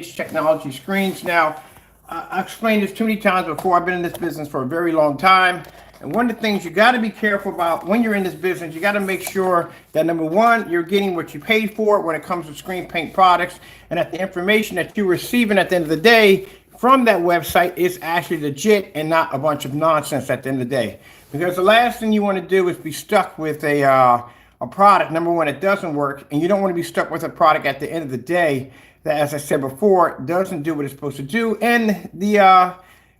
technology screens. Now, I've explained this too many times before. I've been in this business for a very long time. And one of the things you got to be careful about when you're in this business, you got to make sure that number one, you're getting what you paid for when it comes to screen paint products, and that the information that you're receiving at the end of the day from that website is actually legit and not a bunch of nonsense at the end of the day. Because the last thing you want to do is be stuck with a product, number one, it doesn't work, and you don't want to be stuck with a product at the end of the day that, as I said before, doesn't do what it's supposed to do, and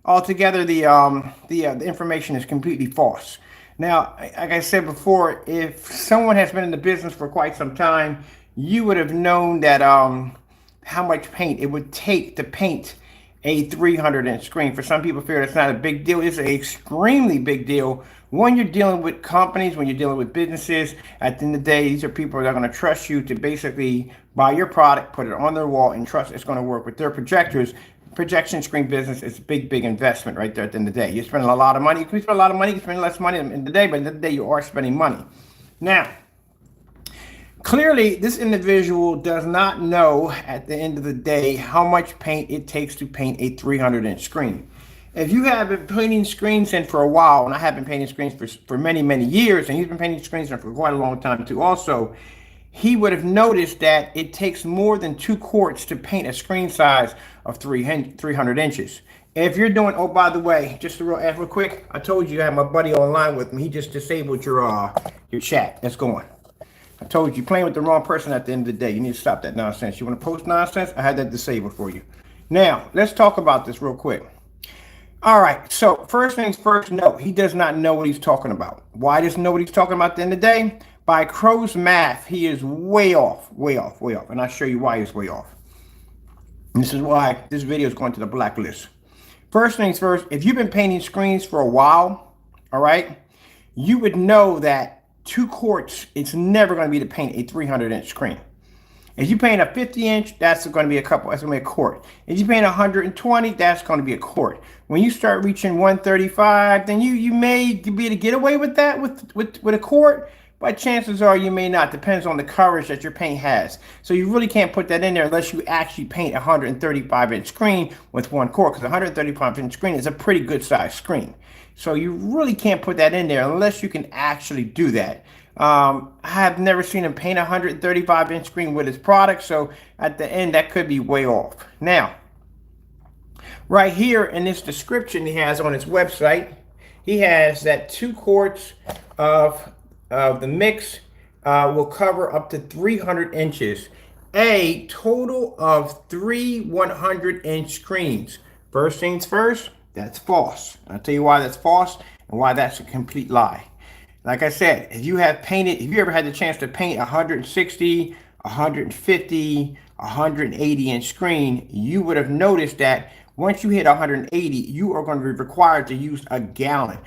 altogether the information is completely false. Now, like I said before, if someone has been in the business for quite some time, you would have known that how much paint it would take to paint a 300-inch screen. For some people feel it's not a big deal. It's an extremely big deal when you're dealing with companies, when you're dealing with businesses. At the end of the day, these are people that are going to trust you to basically buy your product, put it on their wall, and trust it's going to work with their projectors. Projection screen business is a big investment right there at the end of the day. You're spending a lot of money. You can spend a lot of money, you can spend less money in the day, but in the day you are spending money. Now, clearly, this individual does not know at the end of the day how much paint it takes to paint a 300-inch screen. If you have been painting screens in for a while, and I have been painting screens for many years, and he's been painting screens in for quite a long time too also, he would have noticed that it takes more than 2 quarts to paint a screen size of 300 inches. If you're doing, oh, by the way, just real quick, I told you I have my buddy online with me. He just disabled your chat. Let's go on. I told you, you're playing with the wrong person at the end of the day. You need to stop that nonsense. You want to post nonsense? I had that disabled for you. Now, let's talk about this real quick. All right, so first things first, no, he does not know what he's talking about. Why doesn't know what he's talking about at the end of the day? By CROWS Math, he is way off. And I'll show you why he's way off. And this is why this video is going to the blacklist. First things first, if you've been painting screens for a while, all right, you would know that 2 quarts, it's never going to be to paint a 300-inch screen. If you paint a 50-inch, that's going to be that's going to be a quart. If you paint 120, that's going to be a quart. When you start reaching 135, then you may be able to get away with that with a quart, but chances are you may not. Depends on the coverage that your paint has. So you really can't put that in there unless you actually paint a 135-inch screen with 1 quart, because a 135-inch screen is a pretty good size screen. So you really can't put that in there unless you can actually do that. I have never seen him paint a 135-inch screen with his product, so at the end that could be way off. Now, right here in this description he has on his website, he has that 2 quarts of the mix will cover up to 300 inches, a total of 3 100-inch screens. First things first, that's false. I'll tell you why that's false and why that's a complete lie. Like I said, if you ever had the chance to paint 160, 150, 180-inch screen, you would have noticed that once you hit 180, you are going to be required to use a gallon.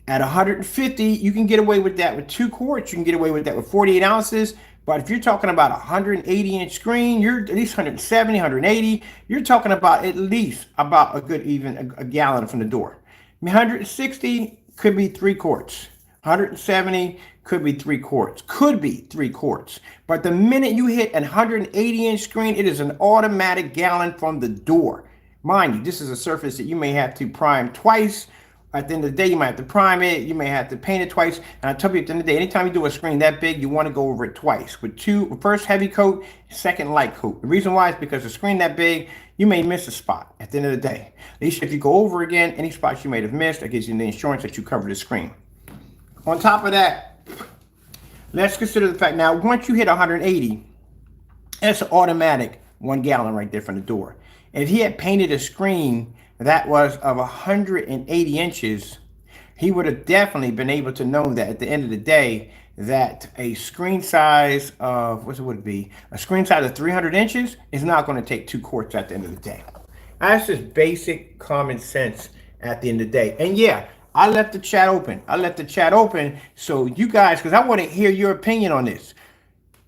At 150, you can get away with that with 2 quarts. You can get away with that with 48 ounces. But if you're talking about a 180-inch screen, you're at least 170, 180. You're talking about at least about a gallon from the door. 160 could be 3 quarts. 170 could be 3 quarts. Could be 3 quarts. But the minute you hit a 180-inch screen, it is an automatic gallon from the door. Mind you, this is a surface that you may have to prime twice. At the end of the day, you might have to prime it. You may have to paint it twice. And I tell you, at the end of the day, anytime you do a screen that big, you want to go over it twice. With first heavy coat, second light coat. The reason why is because a screen that big, you may miss a spot at the end of the day. At least if you go over again, any spots you may have missed, that gives you the insurance that you covered the screen. On top of that, let's consider the fact now, once you hit 180, that's an automatic 1 gallon right there from the door. If he had painted a screen that was of 180 inches, he would have definitely been able to know that at the end of the day, that a screen size of, what would it be? A screen size of 300 inches is not going to take 2 quarts at the end of the day. That's just basic common sense at the end of the day. And yeah, I left the chat open. So you guys, because I want to hear your opinion on this.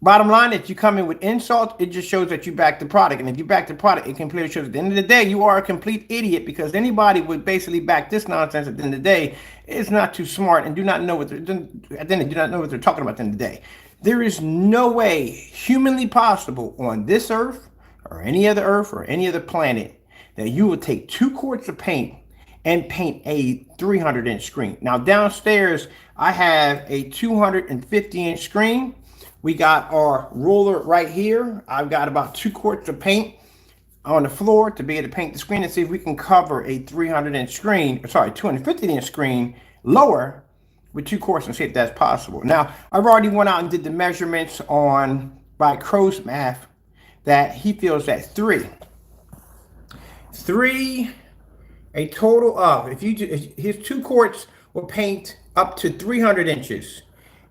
Bottom line, if you come in with insults, it just shows that you back the product. And if you back the product, it completely shows at the end of the day, you are a complete idiot, because anybody would basically back this nonsense at the end of the day is not too smart and do not know what they're talking about at the end of the day. There is no way humanly possible on this earth or any other Earth or any other planet that you would take 2 quarts of paint and paint a 300-inch screen. Now downstairs, I have a 250-inch screen. We got our roller right here. I've got about 2 quarts of paint on the floor to be able to paint the screen and see if we can cover a 300-inch screen, sorry, 250-inch screen lower with 2 quarts and see if that's possible. Now, I've already went out and did the measurements on by CROWS Math that he feels that 3, a total of, if his 2 quarts will paint up to 300 inches,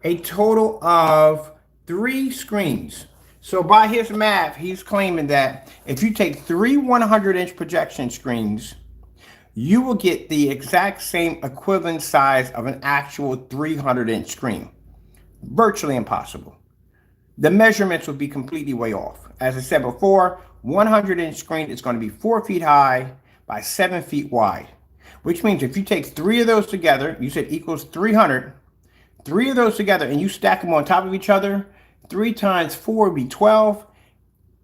a total of 3 screens. So by his math, he's claiming that if you take 3 100-inch projection screens, you will get the exact same equivalent size of an actual 300-inch screen. Virtually impossible. The measurements will be completely way off. As I said before, 100-inch screen is going to be 4 feet high by 7 feet wide, which means if you take 3 of those together, you said equals 300, 3 of those together and you stack them on top of each other, 3 times 4 would be 12.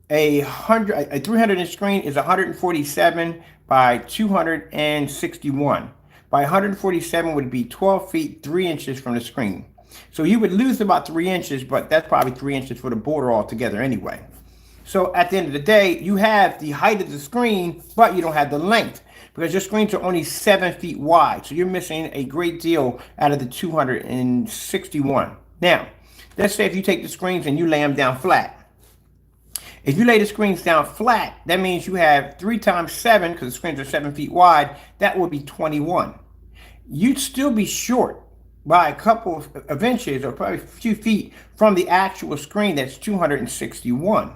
A 300-inch screen is 147 by 261. By 147 would be 12 feet 3 inches from the screen. So you would lose about 3 inches, but that's probably 3 inches for the border altogether anyway. So at the end of the day, you have the height of the screen, but you don't have the length because your screens are only 7 feet wide. So you're missing a great deal out of the 261. Now, let's say if you take the screens and you lay them down flat. If you lay the screens down flat, that means you have 3 times 7, because the screens are 7 feet wide, that would be 21. You'd still be short by a couple of inches or probably a few feet from the actual screen that's 261.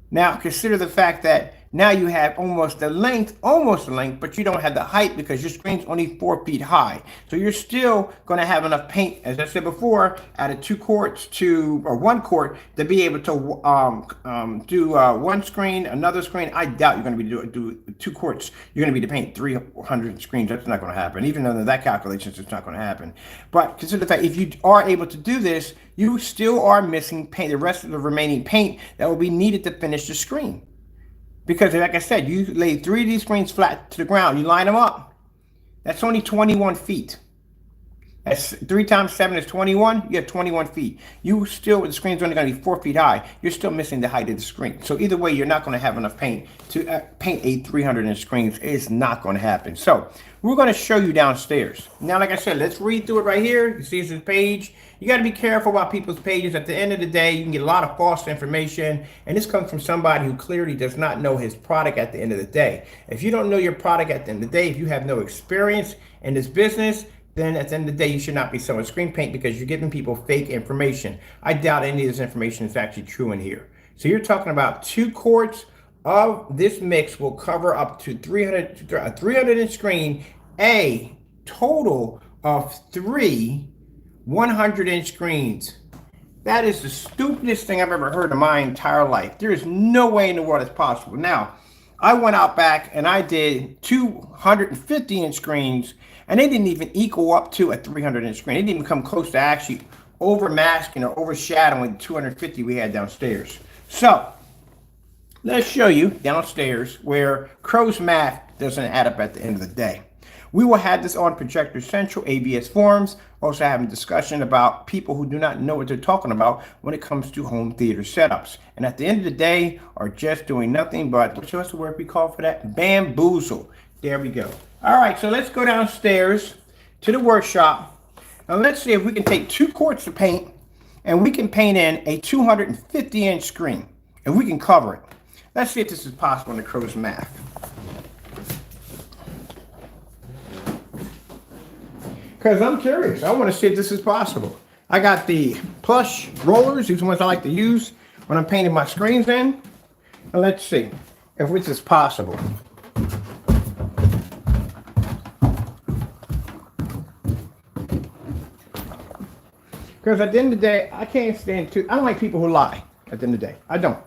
Now consider the fact that now you have almost the length, but you don't have the height because your screen's only 4 feet high. So you're still going to have enough paint, as I said before, out of 2 quarts or 1 quart to be able to do one screen, another screen. I doubt you're going to be do 2 quarts. You're going to be to paint 300 screens. That's not going to happen. Even under that calculation, it's not going to happen. But consider the fact if you are able to do this, you still are missing paint, the rest of the remaining paint that will be needed to finish the screen. Because like I said, you lay 3 of these screens flat to the ground, you line them up, that's only 21 feet. That's 3 times 7 is 21, you have 21 feet. You still, the screen's only going to be 4 feet high, you're still missing the height of the screen. So either way, you're not going to have enough paint to paint a 300-inch screen. It's not going to happen. So we're going to show you downstairs. Now, like I said, let's read through it right here. You see this page. You got to be careful about people's pages. At the end of the day, you can get a lot of false information. And this comes from somebody who clearly does not know his product at the end of the day. If you don't know your product at the end of the day, if you have no experience in this business, then at the end of the day, you should not be selling screen paint because you're giving people fake information. I doubt any of this information is actually true in here. So you're talking about 2 quarts of this mix will cover up to 300-inch screen, a total of 3 100-inch screens. That is the stupidest thing I've ever heard in my entire life. There is no way in the world it's possible. Now, I went out back and I did 250-inch screens, and they didn't even equal up to a 300-inch screen. They didn't even come close to actually overmasking or overshadowing the 250 we had downstairs. So, let's show you downstairs where CROWS Math doesn't add up at the end of the day. We will have this on Projector Central, ABS forums, also having discussion about people who do not know what they're talking about when it comes to home theater setups. And at the end of the day, are just doing nothing but, what's the word we call for that? Bamboozle. There we go. All right, so let's go downstairs to the workshop. And let's see if we can take 2 quarts of paint and we can paint in a 250-inch screen. And we can cover it. Let's see if this is possible in the CROWS Math. Because I'm curious. I want to see if this is possible. I got the plush rollers. These are the ones I like to use when I'm painting my screens in. And let's see if this is possible. Because at the end of the day, I can't stand I don't like people who lie at the end of the day. I don't.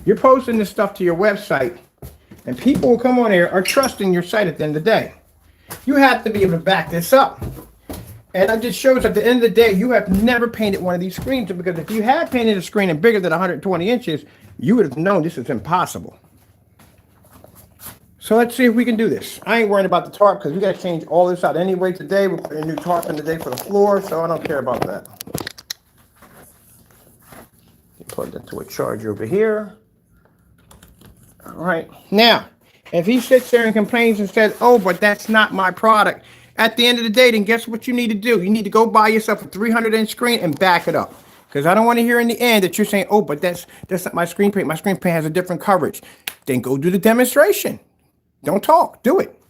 You're posting this stuff to your website, and people who come on here are trusting your site at the end of the day. You have to be able to back this up. And it just shows at the end of the day, you have never painted one of these screens, because if you had painted a screen and bigger than 120 inches, you would have known this is impossible. So let's see if we can do this. I ain't worrying about the tarp because we got to change all this out anyway today. We're putting a new tarp in today for the floor, so I don't care about that. Plug that to a charger over here. All right. Now, if he sits there and complains and says, oh, but that's not my product, at the end of the day, then guess what you need to do? You need to go buy yourself a 300-inch screen and back it up. Because I don't want to hear in the end that you're saying, oh, but that's not my screen print. My screen print has a different coverage. Then go do the demonstration. Don't talk. Do it.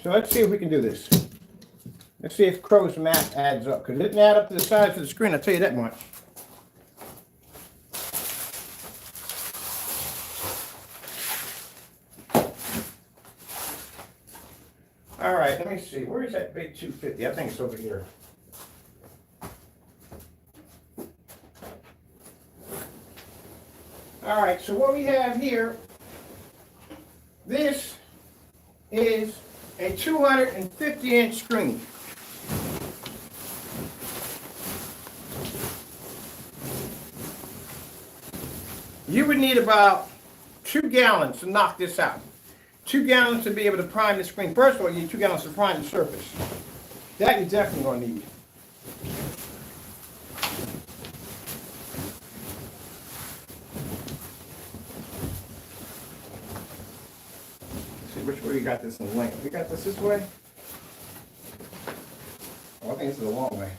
So let's see if we can do this. Let's see if CROWS Math adds up. Because it didn't add up to the size of the screen, I'll tell you that much. All right, let me see. Where is that big 250? I think it's over here. All right, so what we have here, this is a 250-inch screen. You would need about 2 gallons to knock this out. 2 gallons to be able to prime the screen. First of all, you need 2 gallons to prime the surface. That you're definitely going to need. Let's see which way we got this in length. We got this way? Oh, I think this is a long way.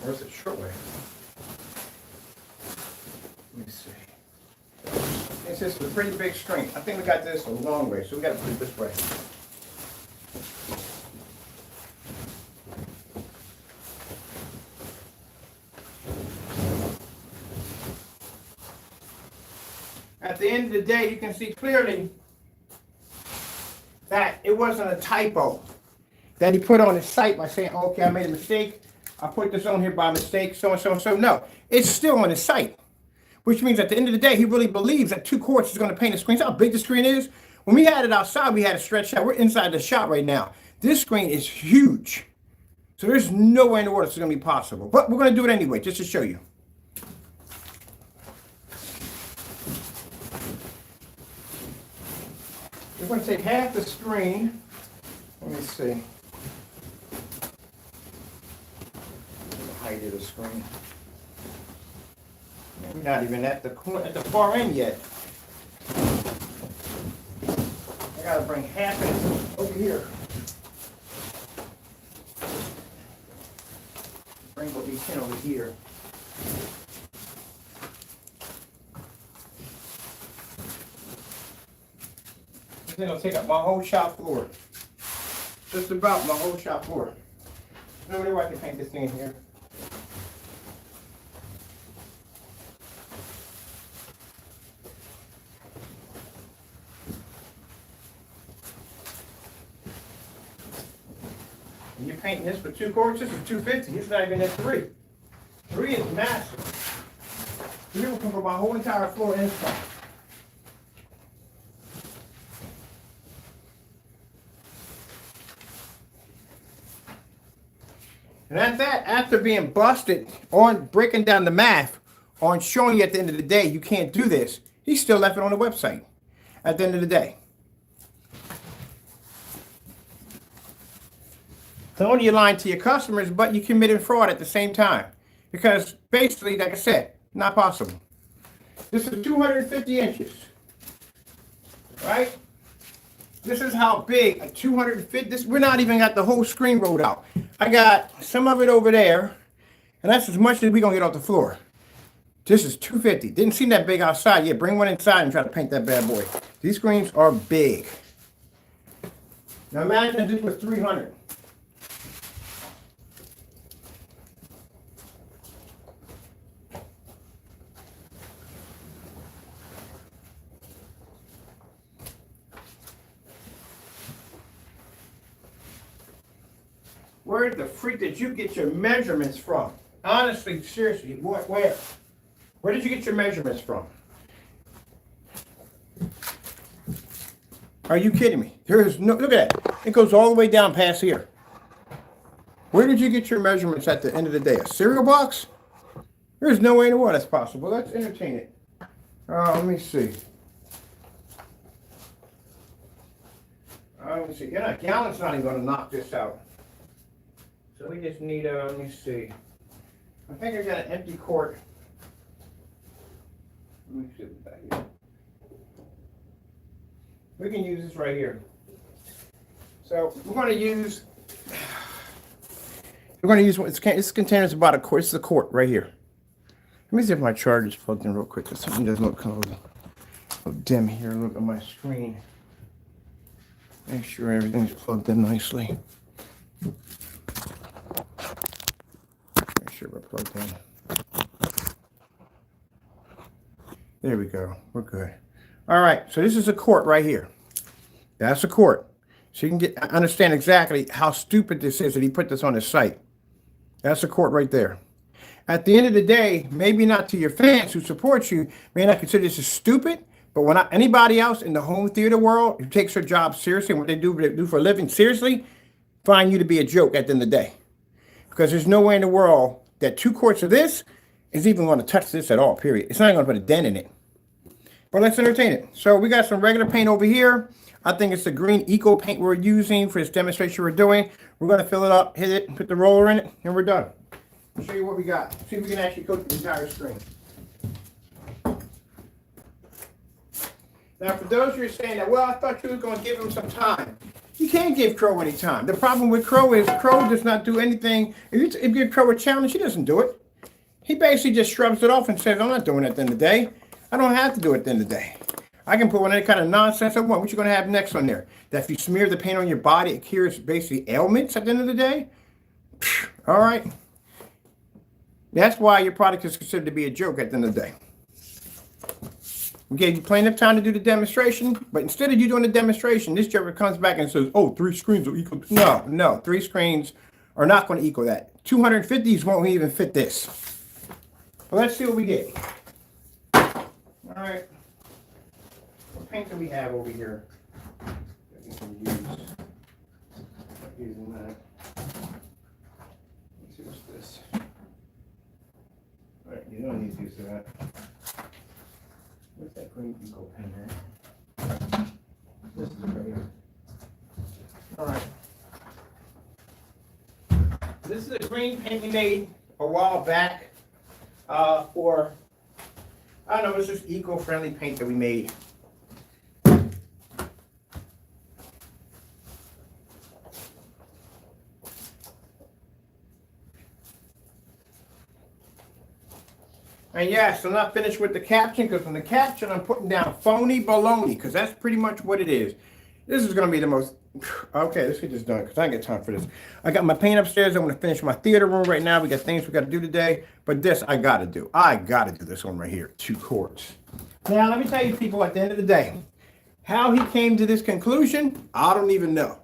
Or is it a short way? Let me see. This is a pretty big screen. I think we got this a long way, so we got to put it this way. At the end of the day, you can see clearly that it wasn't a typo that he put on his site by saying, okay, I made a mistake. I put this on here by mistake, so and so and so. No, it's still on his site. Which means at the end of the day, he really believes that 2 quarts is going to paint a screen. See how big the screen is? When we had it outside, we had it stretched out. We're inside the shop right now. This screen is huge. So there's no way in the world it's going to be possible. But we're going to do it anyway, just to show you. We're going to take half the screen. Let me see. The height of the screen. We're not even at the far end yet. I gotta bring half of it over here. Bring what we can over here. Then I'll take up my whole shop floor. Just about my whole shop floor. No way I can paint this thing in here. And you're painting this with 2 quarts. This is 250. It's not even at 3. 3 is massive. 3 will come for my whole entire floor inside. And at that, after being busted on breaking down the math, on showing you at the end of the day you can't do this, he still left it on the website at the end of the day. Not only you lying to your customers, but you committed fraud at the same time. Because basically, like I said, not possible. This is 250 inches. Right? This is how big a 250, this, we're not even got the whole screen rolled out. I got some of it over there, and that's as much as we're going to get off the floor. This is 250. Didn't seem that big outside yet. Bring one inside and try to paint that bad boy. These screens are big. Now imagine if this was 300. Where the freak did you get your measurements from? Honestly, seriously, where? Where did you get your measurements from? Are you kidding me? There is no, look at that. It goes all the way down past here. Where did you get your measurements at the end of the day? A cereal box? There's no way in the world that's possible. Let's entertain it. Let me see. Let me see. Yeah, a gallon's not even going to knock this out. So we just need let me see. I think I got an empty quart. Let me see what's back here. We can use this right here. So we're going to use this container is about a quart. This is a quart right here. Let me see if my charger is plugged in real quick, because something doesn't look kind of a little dim here. Look at my screen. Make sure everything's plugged in nicely. Make sure we're plugged in. There we go. We're good. All right. So this is a quart right here. That's a quart. So you can understand exactly how stupid this is that he put this on his site. That's a quart right there. At the end of the day, maybe not to your fans who support you, may not consider this as stupid, but when anybody else in the home theater world who takes their job seriously and what they do for a living seriously, find you to be a joke at the end of the day. Because there's no way in the world that 2 quarts of this is even going to touch this at all, period. It's not even going to put a dent in it. But let's entertain it. So we got some regular paint over here. I think it's the green eco paint we're using for this demonstration we're doing. We're going to fill it up, hit it, put the roller in it, and we're done. I'll show you what we got. See if we can actually coat the entire screen. Now, for those who are saying that, well, I thought you were going to give him some time. You can't give Crow any time. The problem with Crow is Crow does not do anything. If you give Crow a challenge, he doesn't do it. He basically just shrugs it off and says, I'm not doing it at the end of the day. I don't have to do it at the end of the day. I can put on any kind of nonsense I want. What you going to have next on there? That if you smear the paint on your body, it cures basically ailments at the end of the day? All right. That's why your product is considered to be a joke at the end of the day. We gave you plenty of time to do the demonstration, but instead of you doing the demonstration, this joker comes back and says, oh, 3 screens will equal. No, 3 screens are not going to equal that. 250s won't even fit this. Well, let's see what we get. All right. What paint do we have over here that we can use? Using that. Let's see what's this. All right, you don't need to use that. What's that green eco pen there? This is right here. All right. This is a green paint we made a while back for, I don't know, it's just eco-friendly paint that we made. And yes, I'm not finished with the caption, because on the caption I'm putting down phony baloney, because that's pretty much what it is. This is going to be the most, okay, let's get this done, because I ain't got time for this. I got my paint upstairs. I'm going to finish my theater room right now. We got things we got to do today, but this I got to do. I got to do this one right here, 2 quarts. Now, let me tell you people, at the end of the day, how he came to this conclusion, I don't even know.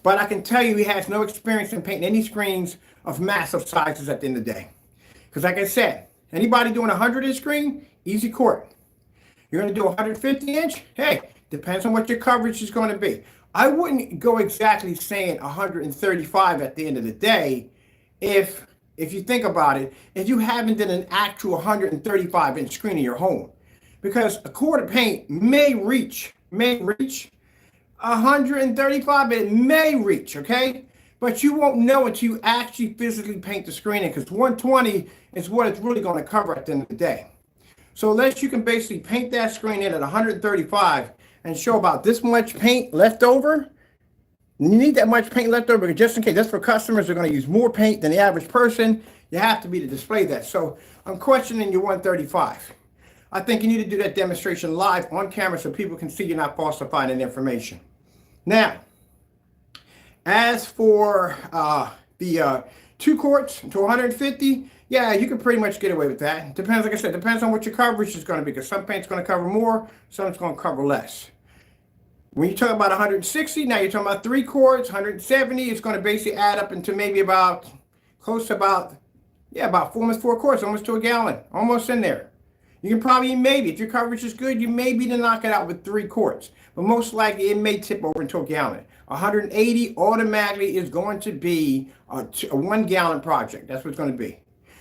But I can tell you he has no experience in painting any screens of massive sizes at the end of the day. Because like I said, anybody doing a 100-inch screen, easy quart. You're going to do a 150-inch? Hey, depends on what your coverage is going to be. I wouldn't go exactly saying 135 at the end of the day if you think about it, if you haven't done an actual 135-inch screen in your home. Because a quart of paint may reach 135, it may reach, okay? But you won't know until you actually physically paint the screen in, because 120 is what it's really going to cover at the end of the day. So unless you can basically paint that screen in at 135 and show about this much paint left over, you need that much paint left over, just in case. That's for customers who are going to use more paint than the average person. You have to be to display that. So I'm questioning your 135. I think you need to do that demonstration live on camera so people can see you're not falsifying that information. Now, as for the 2 quarts to 150, yeah, you can pretty much get away with that. Depends, like I said, depends on what your coverage is going to be, because some paint's going to cover more, some's going to cover less. When you talk about 160, now you're talking about 3 quarts, 170, it's going to basically add up into maybe about, close to about, yeah, about almost 4 quarts, almost to a gallon, almost in there. You can probably, maybe, if your coverage is good, you may be to knock it out with 3 quarts. But most likely, it may tip over into a gallon. 180 automatically is going to be a 1 gallon project. That's what it's going to be.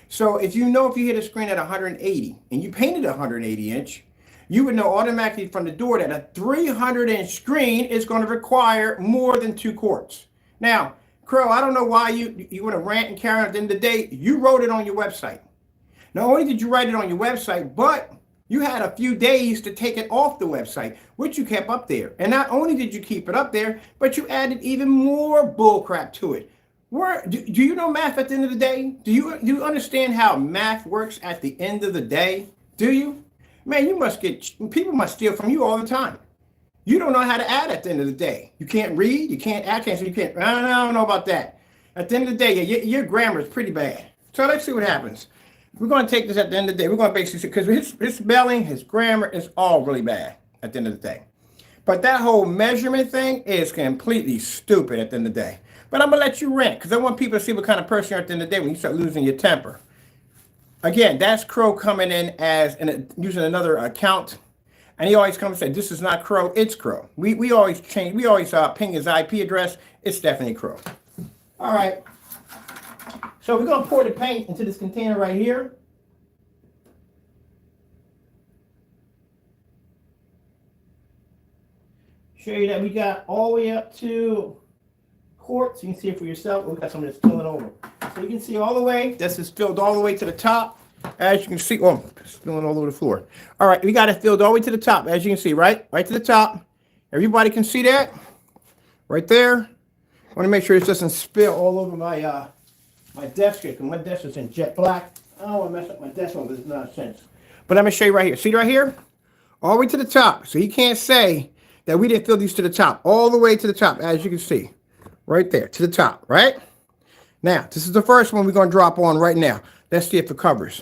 So if you know if you hit a screen at 180 and you painted a 180 inch, you would know automatically from the door that a 300 inch screen is going to require more than 2 quarts. Now, Crow, I don't know why you want to rant and carry on. At the end of the day, you wrote it on your website. Not only did you write it on your website, but you had a few days to take it off the website, which you kept up there. And not only did you keep it up there, but you added even more bullcrap to it. Do you know math at the end of the day? Do you understand how math works at the end of the day? Do you? Man, people must steal from you all the time. You don't know how to add at the end of the day. You can't read, you can't add, so you can't, I don't know about that. At the end of the day, your grammar is pretty bad. So let's see what happens. We're going to take this at the end of the day. We're going to basically see, because his spelling, his grammar is all really bad at the end of the day. But that whole measurement thing is completely stupid at the end of the day. But I'm going to let you rant, because I want people to see what kind of person you're at the end of the day when you start losing your temper. Again, that's Crow coming in using another account. And he always comes and says, this is not Crow, it's Crow. We always ping his IP address. It's definitely Crow. All right. So we're going to pour the paint into this container right here. Show you that we got all the way up to quarts. You can see it for yourself. We got some of this spilling over. So you can see all the way. This is filled all the way to the top. As you can see, it's spilling all over the floor. All right, we got it filled all the way to the top. As you can see, right to the top. Everybody can see that right there. I want to make sure this doesn't spill all over my desk here, because my desk is in jet black. I don't want to mess up my desk with this nonsense. But I'm going to show you right here. See right here? All the way to the top. So you can't say that we didn't fill these to the top. All the way to the top, as you can see. Right there, to the top, right? Now, this is the first one we're going to drop on right now. Let's see if it covers.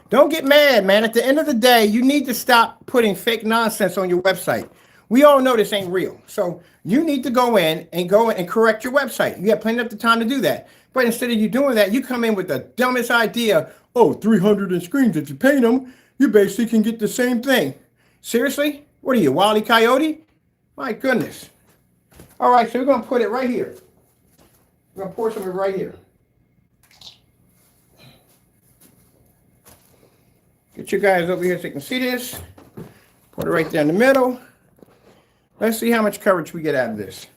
Don't get mad, man. At the end of the day, you need to stop putting fake nonsense on your website. We all know this ain't real. So you need to go in and correct your website. You have plenty of the time to do that. But instead of you doing that, you come in with the dumbest idea. 300 in screens. If you paint them, you basically can get the same thing. Seriously? What are you, Wile E. Coyote? My goodness. All right, so we're going to put it right here. We're going to pour some of it right here. Get you guys over here so you can see this. Put it right there in the middle. Let's see how much coverage we get out of this.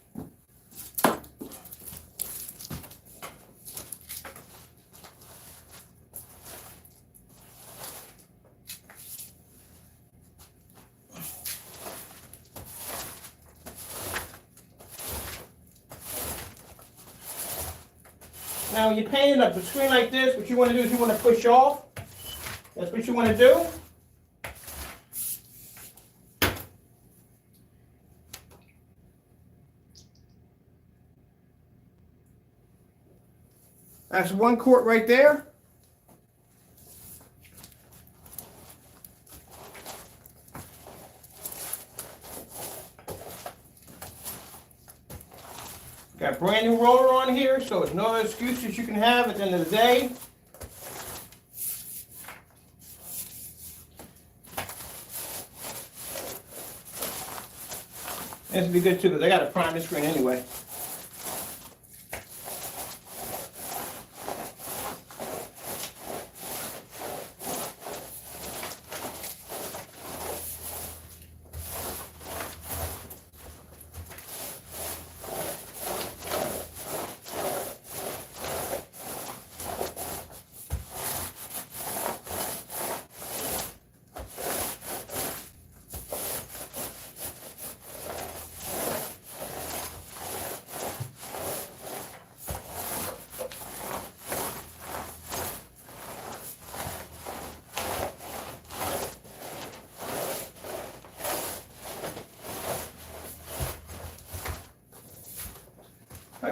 Now, when you're painting up the screen like this, what you want to do is you want to push off. That's what you want to do. That's 1 quart right there. Got brand new roller on here, so there's no excuses you can have at the end of the day. This will be good too, because I got to prime this screen anyway.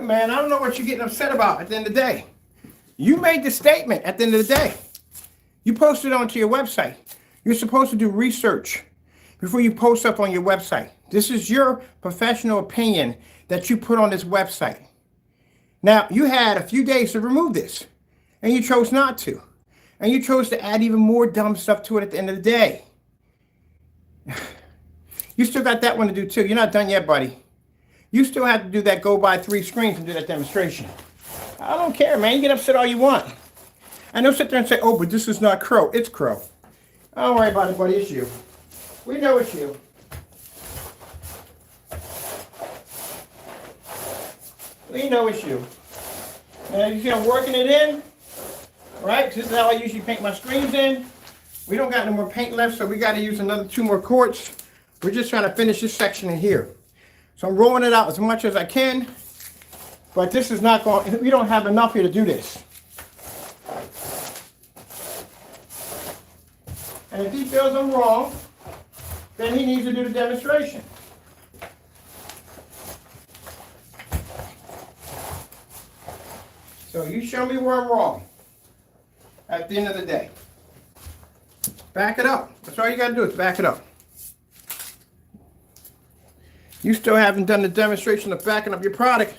Man, I don't know what you're getting upset about at the end of the day. You made the statement at the end of the day. You posted it onto your website. You're supposed to do research before you post up on your website. This is your professional opinion that you put on this website. Now, you had a few days to remove this, and you chose not to. And you chose to add even more dumb stuff to it at the end of the day. You still got that one to do too. You're not done yet, buddy. You still have to do that go by 3 screens and do that demonstration. I don't care, man. You get upset all you want. I know sit there and say, oh, but this is not Crow. It's Crow. Don't worry about it, buddy. It's you. We know it's you. We know it's you. And you see I'm working it in, right? This is how I usually paint my screens in. We don't got no more paint left, so we got to use another 2 more quarts. We're just trying to finish this section in here. So I'm rolling it out as much as I can, but this is not going, we don't have enough here to do this. And if he feels I'm wrong, then he needs to do the demonstration. So you show me where I'm wrong at the end of the day. Back it up. That's all you got to do is back it up. You still haven't done the demonstration of backing up your product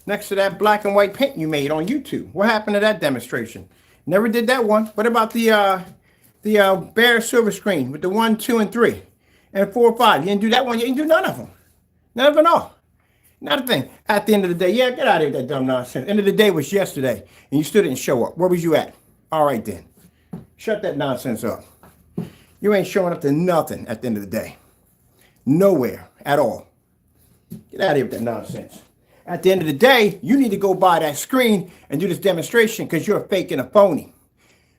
next to that black and white paint you made on YouTube. What happened to that demonstration? Never did that one. What about the bare silver screen with the 1, 2, and 3, and 4, 5? You didn't do that one. You didn't do none of them. None of them all. Not a thing. At the end of the day, yeah, get out of here with that dumb nonsense. End of the day was yesterday, and you still didn't show up. Where was you at? All right, then. Shut that nonsense up. You ain't showing up to nothing at the end of the day. Nowhere at all. Get out of here with that nonsense. At the end of the day, you need to go by that screen and do this demonstration because you're a fake and a phony.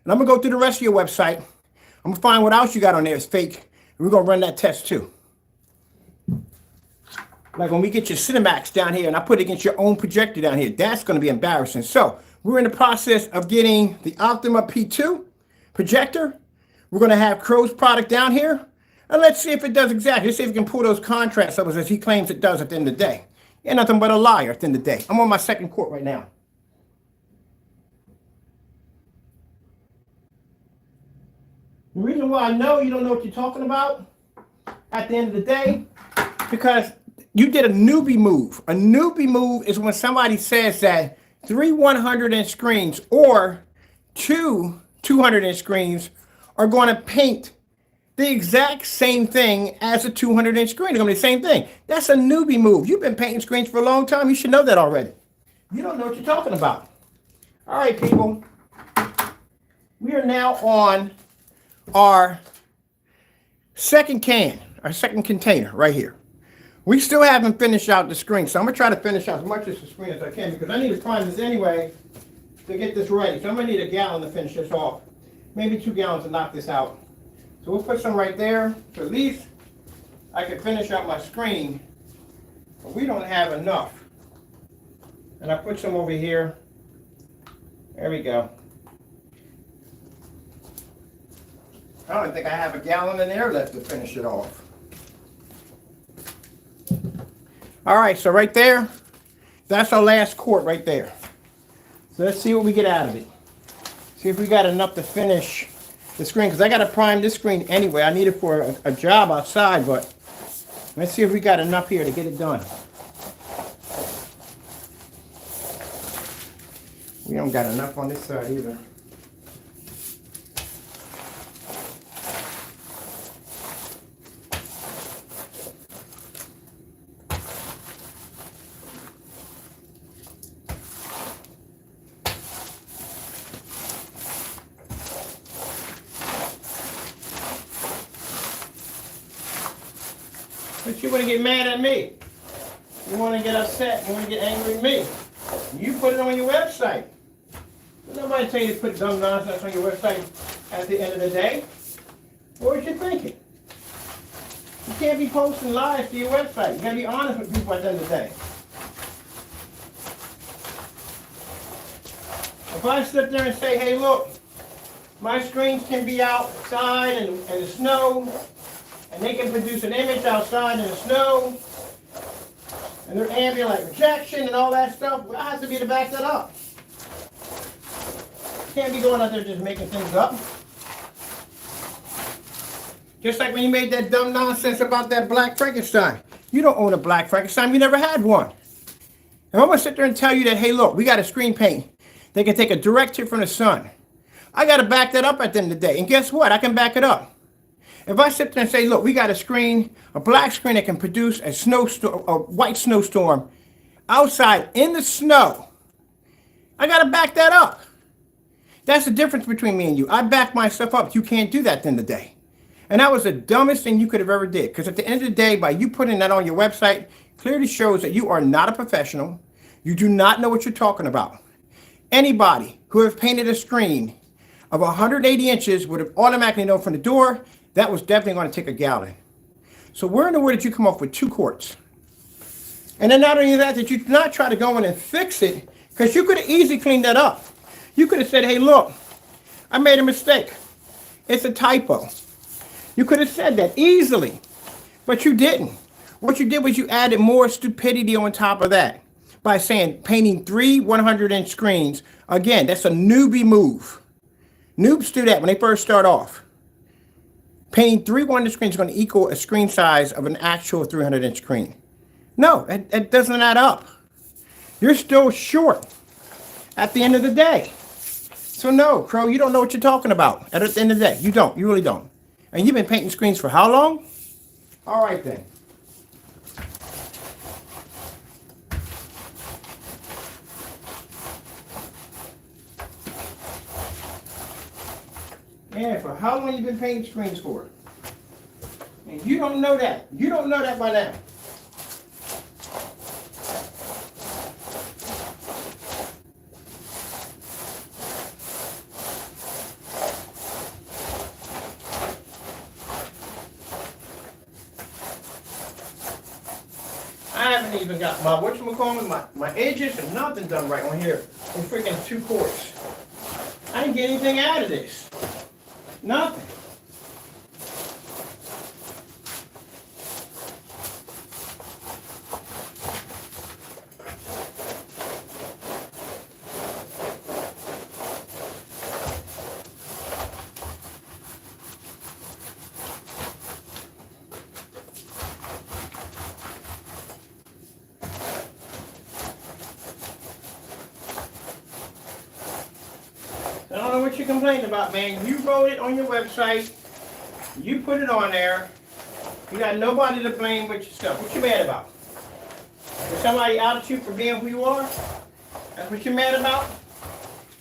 And I'm going to go through the rest of your website. I'm going to find what else you got on there is fake. And we're going to run that test too. Like when we get your Cinemax down here and I put it against your own projector down here, that's going to be embarrassing. So we're in the process of getting the Optima P2 projector. We're going to have CROWS product down here. And let's see if it does exactly. Let's see if we can pull those contrast levels as he claims it does at the end of the day. You're nothing but a liar at the end of the day. I'm on my second quart right now. The reason why I know you don't know what you're talking about at the end of the day, because you did a newbie move. A newbie move is when somebody says that 3 100-inch screens or 2 200-inch screens are going to paint the exact same thing as a 200-inch screen. They're going to be the same thing. That's a newbie move. You've been painting screens for a long time. You should know that already. You don't know what you're talking about. All right, people. We are now on our second can, our second container right here. We still haven't finished out the screen, so I'm going to try to finish out as much of the screen as I can because I need to prime this anyway to get this ready. So I'm going to need a gallon to finish this off. Maybe 2 gallons to knock this out. So we'll put some right there, so at least I can finish out my screen, but we don't have enough. And I put some over here. There we go. I don't think I have a gallon in there left to finish it off. All right, so right there, that's our last quart right there. So let's see what we get out of it. See if we got enough to finish the screen, because I got to prime this screen anyway. I need it for a job outside, but let's see if we got enough here to get it done. We don't got enough on this side either. But you want to get mad at me. You want to get upset. You want to get angry at me. You put it on your website. Nobody tell you to put dumb nonsense on your website at the end of the day. What was you thinking? You can't be posting lies to your website. You got to be honest with people at the end of the day. If I sit there and say, hey, look, my screens can be outside in the snow, and they can produce an image outside in the snow, and they're ambient like rejection and all that stuff, well, I have to be to back that up. Can't be going out there just making things up. Just like when you made that dumb nonsense about that black Frankenstein. You don't own a black Frankenstein. You never had one. And I'm going to sit there and tell you that, hey, look, we got a screen paint. They can take a direct hit from the sun, I got to back that up at the end of the day. And guess what? I can back it up. If I sit there and say, look, we got a screen, a black screen that can produce a snowstorm, a white snowstorm outside in the snow, I got to back that up. That's the difference between me and you. I back myself up. You can't do that at the end of the day. And that was the dumbest thing you could have ever did. Because at the end of the day, by you putting that on your website, clearly shows that you are not a professional. You do not know what you're talking about. Anybody who has painted a screen of 180 inches would have automatically known from the door that was definitely going to take a gallon. So where in the world did you come up with 2 quarts? And then not only that, did you not try to go in and fix it? Because you could have easily cleaned that up. You could have said, hey, look, I made a mistake. It's a typo. You could have said that easily, but you didn't. What you did was you added more stupidity on top of that by saying painting 3 100-inch screens. Again, that's a newbie move. Noobs do that when they first start off. Painting 3 100 screens is going to equal a screen size of an actual 300-inch screen. No, it doesn't add up. You're still short at the end of the day. So no, Crow, you don't know what you're talking about. At the end of the day, you don't. You really don't. And you've been painting screens for how long? All right then. Yeah, for how long you been painting screens for? And you don't know that. You don't know that by now. I haven't even got my, my edges and nothing done right on here. In freaking 2 quarts. I didn't get anything out of this. Nothing. I don't know what you're complaining about, man. You wrote it on your website. You put it on there. You got nobody to blame but yourself. What you mad about? Is somebody outed you for being who you are? That's what you're mad about?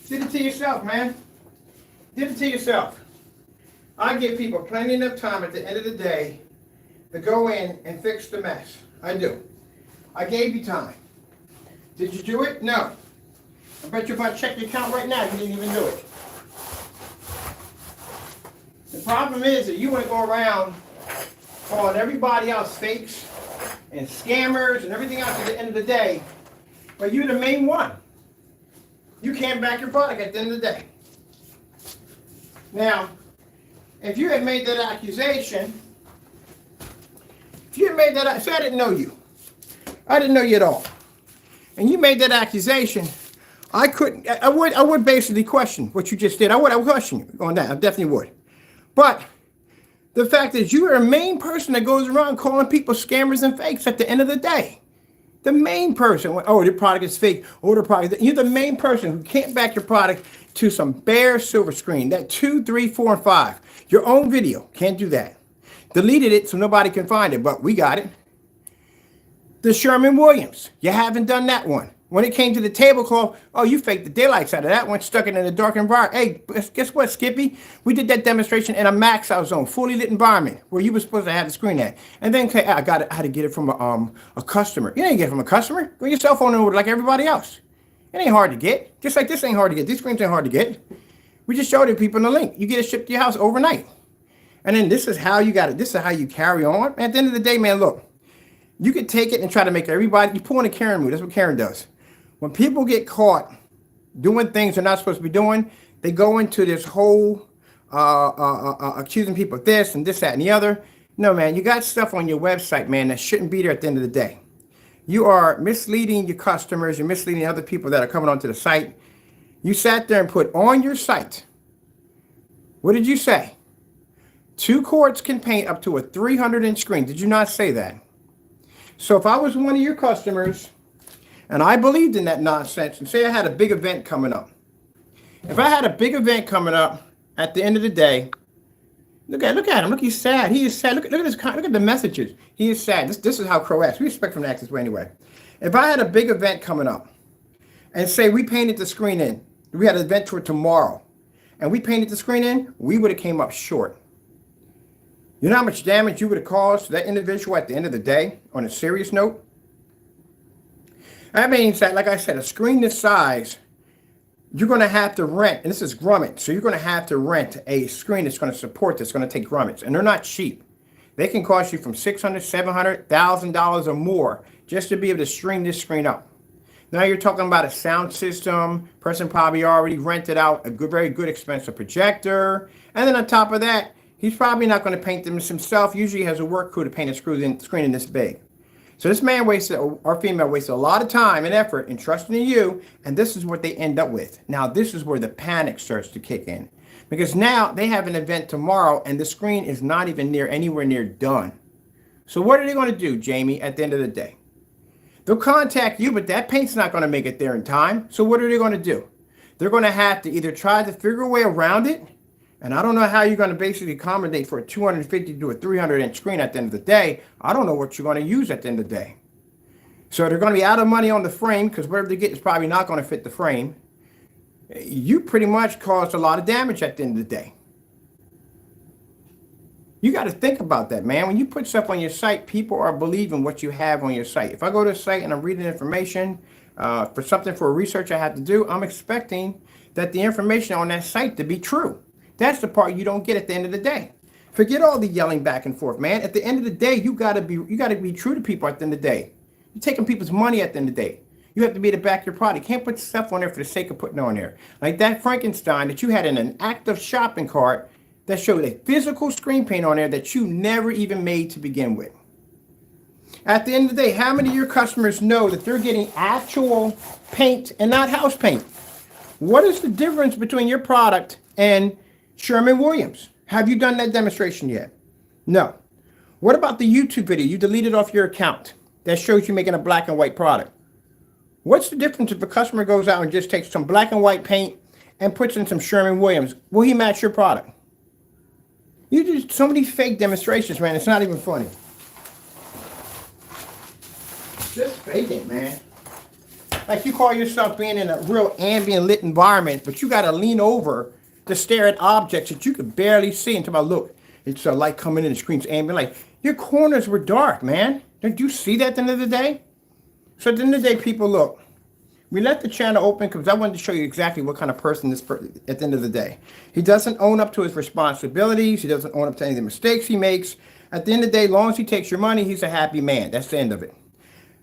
Did it to yourself, man. Did it to yourself. I give people plenty enough time at the end of the day to go in and fix the mess. I do. I gave you time. Did you do it? No. I bet you if I check your account right now, you didn't even do it. The problem is that you want to go around calling everybody else fakes and scammers and everything else at the end of the day, but you're the main one. You can't back your product at the end of the day. Now, if you had made that accusation, say I didn't know you. I didn't know you at all. And you made that accusation, I would basically question what you just did. I would question you on that. I definitely would. But the fact is you are a main person that goes around calling people scammers and fakes at the end of the day. The main person, oh, the product is fake, oh, the product, you're the main person who can't back your product to some bare silver screen, that 2, 3, 4, and 5. Your own video, can't do that. Deleted it so nobody can find it, but we got it. The Sherman-Williams, you haven't done that one. When it came to the tablecloth, oh, you faked the daylights out of that one, stuck it in a dark environment. Hey, guess what, Skippy? We did that demonstration in a max out zone, fully lit environment, where you were supposed to have the screen at. And then I had to get it from a customer. You didn't get it from a customer. Go your cell phone order like everybody else. It ain't hard to get. Just like this ain't hard to get. These screens ain't hard to get. We just showed it people in the link. You get it shipped to your house overnight. And then this is how you got it. This is how you carry on. At the end of the day, man, look. You could take it and try to make everybody, you pull in a Karen move. That's what Karen does. When people get caught doing things they're not supposed to be doing, they go into this whole accusing people of this and this, that, and the other. No, man, you got stuff on your website, man, that shouldn't be there at the end of the day. You are misleading your customers. You're misleading other people that are coming onto the site. You sat there and put on your site, what did you say? 2 quarts can paint up to a 300-inch screen. Did you not say that? So if I was one of your customers and I believed in that nonsense, and say I had a big event coming up, If I had a big event coming up at the end of the day, look at him. Look, he's sad. He is sad. Look at this. Look at the messages. He is sad. This is how Crow acts. We expect from to act this way anyway. If I had a big event coming up, and say we painted the screen in, we had an event for tomorrow, and we painted the screen in, we would have came up short. You know how much damage you would have caused to that individual at the end of the day, on a serious note? That means that, like I said, a screen this size, you're going to have to rent, and this is grommet, so you're going to have to rent a screen that's going to support this, going to take grommets, and they're not cheap. They can cost you from $600, $700, $1,000 or more just to be able to stream this screen up. Now you're talking about a sound system, person probably already rented out a good, very good expensive projector, and then on top of that, he's probably not going to paint them himself. Usually he has a work crew to paint a screen this big. So this man wasted, or female wasted a lot of time and effort in trusting in you, and this is what they end up with. Now this is where the panic starts to kick in. Because now they have an event tomorrow and the screen is not even anywhere near done. So what are they going to do, Jamie, at the end of the day? They'll contact you, but that paint's not going to make it there in time. So what are they going to do? They're going to have to either try to figure a way around it, and I don't know how you're going to basically accommodate for a 250 to a 300-inch screen at the end of the day. I don't know what you're going to use at the end of the day. So they're going to be out of money on the frame because whatever they get is probably not going to fit the frame. You pretty much caused a lot of damage at the end of the day. You got to think about that, man. When you put stuff on your site, people are believing what you have on your site. If I go to a site and I'm reading information for something for a research I have to do, I'm expecting that the information on that site to be true. That's the part you don't get at the end of the day. Forget all the yelling back and forth, man. At the end of the day, you gotta be true to people at the end of the day. You're taking people's money at the end of the day. You have to be able to back your product. You can't put stuff on there for the sake of putting on there. Like that Frankenstein that you had in an active shopping cart that showed a physical screen paint on there that you never even made to begin with. At the end of the day, how many of your customers know that they're getting actual paint and not house paint? What is the difference between your product and Sherwin-Williams? Have you done that demonstration yet? No. What about the YouTube video you deleted off your account that shows you making a black and white product? What's the difference if a customer goes out and just takes some black and white paint and puts in some Sherwin-Williams? Will he match your product? You do so many fake demonstrations, man. It's not even funny. Just fake it, man. Like you call yourself being in a real ambient lit environment, but you got to lean over to stare at objects that you could barely see until I look. It's a light coming in, the screen's ambient light. Your corners were dark, man. Did you see that at the end of the day? So at the end of the day, people, look, we let the channel open because I wanted to show you exactly what kind of person this person at the end of the day. He doesn't own up to his responsibilities. He doesn't own up to any of the mistakes he makes. At the end of the day, as long as he takes your money, he's a happy man. That's the end of it.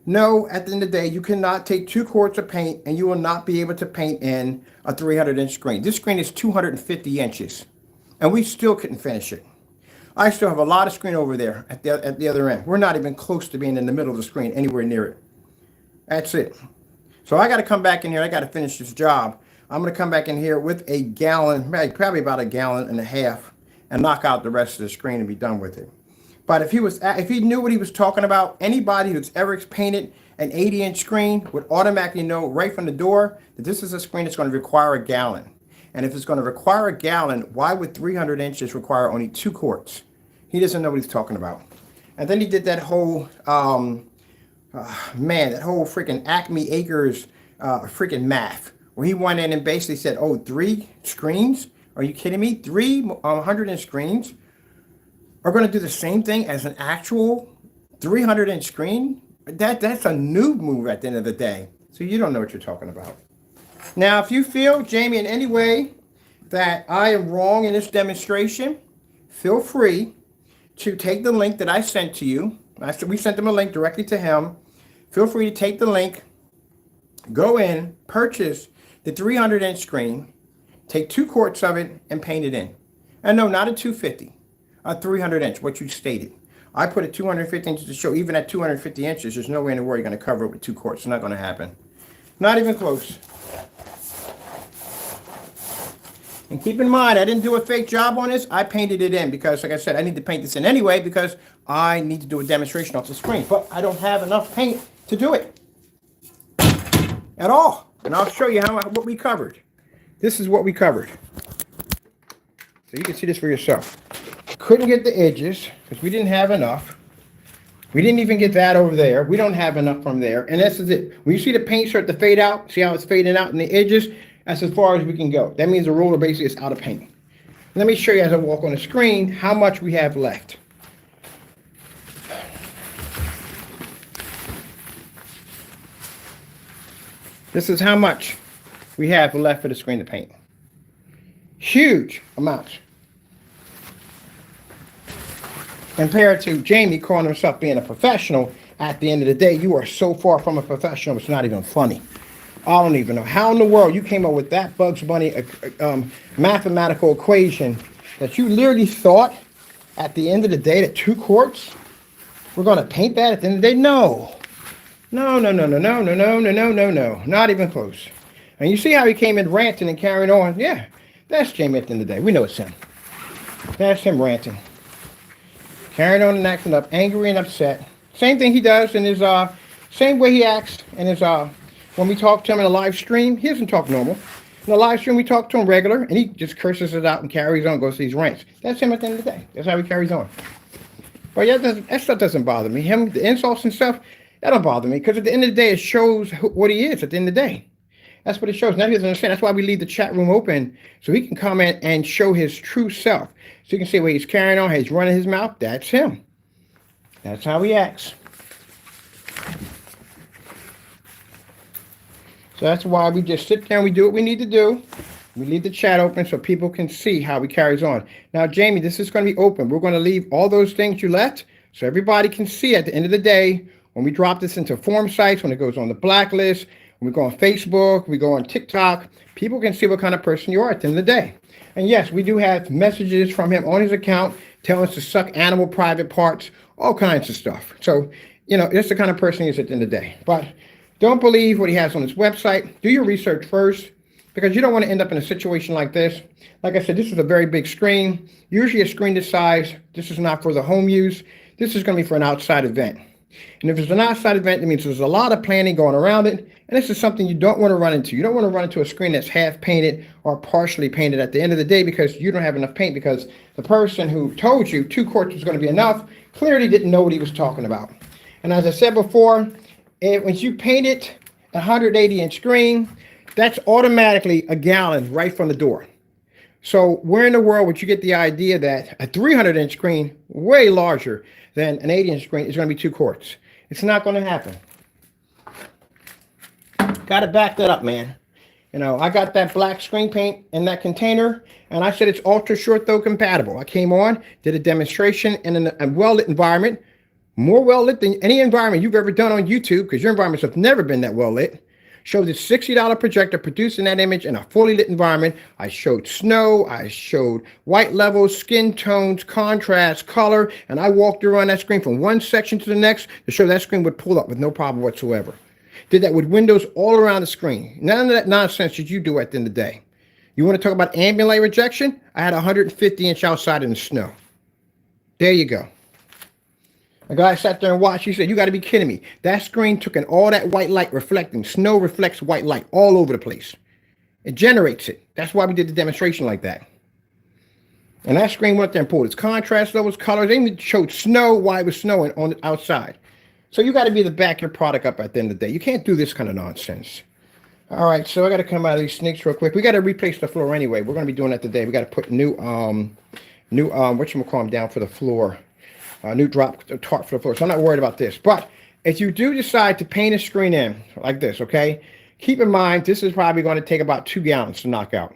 No, at the end of the day, you cannot take 2 quarts of paint and you will not be able to paint in a 300-inch screen. This screen is 250 inches, and we still couldn't finish it. I still have a lot of screen over there at the other end. We're not even close to being in the middle of the screen, anywhere near it. That's it. So I got to come back in here. I got to finish this job. I'm going to come back in here with a gallon, probably about a gallon and a half, and knock out the rest of the screen and be done with it. But if he knew what he was talking about, anybody who's ever painted an 80-inch screen would automatically know right from the door that this is a screen that's going to require a gallon. And if it's going to require a gallon, why would 300 inches require only 2 quarts? He doesn't know what he's talking about. And then he did that whole, that whole freaking Acme Acres freaking math, where he went in and basically said, oh, 3 screens? Are you kidding me? 3 100-inch screens are going to do the same thing as an actual 300-inch screen? That's a noob move at the end of the day. So you don't know what you're talking about. Now, if you feel, Jamie, in any way that I am wrong in this demonstration, feel free to take the link that I sent to you. We sent them a link directly to him. Feel free to take the link, go in, purchase the 300-inch screen, take 2 quarts of it, and paint it in. And no, not a 250. A 300-inch, what you stated. I put a 250 inches to show even at 250 inches, there's no way in the world you're going to cover it with 2 quarts. It's not going to happen. Not even close. And keep in mind, I didn't do a fake job on this. I painted it in because, like I said, I need to paint this in anyway because I need to do a demonstration off the screen. But I don't have enough paint to do it at all. And I'll show you what we covered. This is what we covered. So you can see this for yourself. Couldn't get the edges because we didn't have enough. We didn't even get that over there. We don't have enough from there. And this is it. When you see the paint start to fade out, see how it's fading out in the edges? That's as far as we can go. That means the roller basically is out of paint. Let me show you as I walk on the screen how much we have left. This is how much we have left for the screen to paint. Huge amounts. Compared to Jamie calling himself being a professional, at the end of the day, you are so far from a professional, it's not even funny. I don't even know how in the world you came up with that Bugs Bunny mathematical equation that you literally thought at the end of the day that 2 quarts, we're going to paint that at the end of the day? No. No, no, no, no, no, no, no, no, no, no, no. Not even close. And you see how he came in ranting and carrying on? Yeah, that's Jamie at the end of the day. We know it's him. That's him ranting. Carrying on and acting up, angry and upset. Same thing he does in his, same way he acts in his, when we talk to him in a live stream, he doesn't talk normal. In the live stream, we talk to him regular, and he just curses it out and carries on, goes to these rants. That's him at the end of the day. That's how he carries on. But yeah, that stuff doesn't bother me. Him, the insults and stuff, that don't bother me, because at the end of the day, it shows what he is at the end of the day. That's what it shows. Now he doesn't understand. That's why we leave the chat room open, so he can comment and show his true self. So you can see where he's carrying on, how he's running his mouth. That's him. That's how he acts. So that's why we just sit there and we do what we need to do. We leave the chat open so people can see how he carries on. Now, Jamie, this is going to be open. We're going to leave all those things you left so everybody can see at the end of the day when we drop this into form sites, when it goes on the blacklist, when we go on Facebook, we go on TikTok, people can see what kind of person you are at the end of the day. And yes, we do have messages from him on his account telling us to suck animal private parts, all kinds of stuff. So, you know, that's the kind of person he is at the end of the day. But don't believe what he has on his website. Do your research first, because you don't want to end up in a situation like this. Like I said, this is a very big screen. Usually a screen this size, this is not for the home use. This is going to be for an outside event. And if it's an outside event, that means there's a lot of planning going around it. And this is something you don't want to run into. You don't want to run into a screen that's half painted or partially painted at the end of the day because you don't have enough paint, because the person who told you 2 quarts was going to be enough clearly didn't know what he was talking about. And as I said before, once you paint it a 180-inch screen, that's automatically a gallon right from the door. So where in the world would you get the idea that a 300-inch screen, way larger than an 80-inch screen, is going to be 2 quarts? It's not going to happen. Got to back that up, man. You know, I got that black screen paint in that container, and I said it's ultra short throw compatible. I came on, did a demonstration in a well-lit environment, more well-lit than any environment you've ever done on YouTube, because your environments have never been that well-lit. Showed this $60 projector producing that image in a fully lit environment. I showed snow, I showed white levels, skin tones, contrast, color, and I walked around that screen from one section to the next to show that screen would pull up with no problem whatsoever. Did that with windows all around the screen. None of that nonsense that you do at the end of the day. You want to talk about ambient light rejection? I had 150-inch outside in the snow. There you go. A guy sat there and watched. He said, "You got to be kidding me. That screen took in all that white light reflecting. Snow reflects white light all over the place. It generates it. That's why we did the demonstration like that." And that screen went up there and pulled its contrast levels, colors. They even showed snow while it was snowing on the outside. So you got to be the back your product up at the end of the day. You can't do this kind of nonsense. All right, so I got to come out of these snakes real quick. We got to replace the floor anyway. We're going to be doing that today. We got to put new whatchamacallit down for the floor. New drop tarp for the floor. So I'm not worried about this. But if you do decide to paint a screen in like this, okay, keep in mind this is probably going to take about 2 gallons to knock out.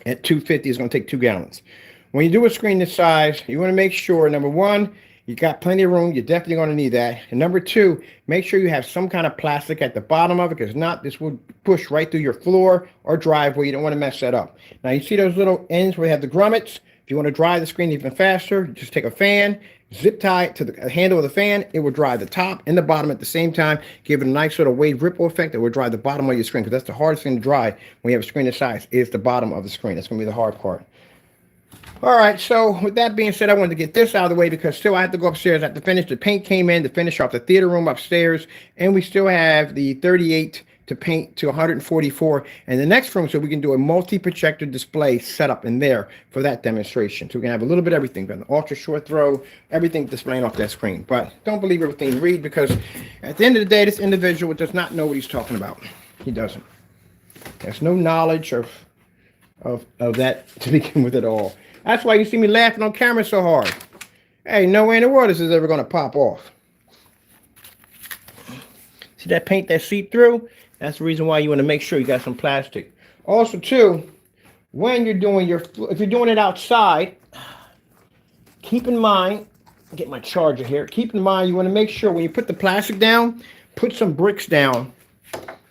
At 250, it's going to take 2 gallons. When you do a screen this size, you want to make sure, number one, you got plenty of room. You're definitely going to need that. And number two, make sure you have some kind of plastic at the bottom of it, because not, this will push right through your floor or driveway. You don't want to mess that up. Now, you see those little ends where you have the grommets? If you want to dry the screen even faster, just take a fan, zip tie it to the handle of the fan. It will dry the top and the bottom at the same time. Give it a nice sort of wave ripple effect that will dry the bottom of your screen, because that's the hardest thing to dry when you have a screen this size, is the bottom of the screen. That's going to be the hard part. All right, so with that being said, I wanted to get this out of the way because still I have to go upstairs. I have to finish. The paint came in to finish off the theater room upstairs, and we still have the 38 to paint to 144. And the next room, so we can do a multi-projector display setup in there for that demonstration. So we can have a little bit of everything, but an ultra short throw, everything displaying off that screen. But don't believe everything you read, because at the end of the day, this individual does not know what he's talking about. He doesn't. There's no knowledge of that to begin with at all. That's why you see me laughing on camera so hard. Hey, no way in the world this is ever going to pop off. See that paint that seep through? That's the reason why you want to make sure you got some plastic. Also, too, when you're doing if you're doing it outside, keep in mind, get my charger here. Keep in mind, you want to make sure when you put the plastic down, put some bricks down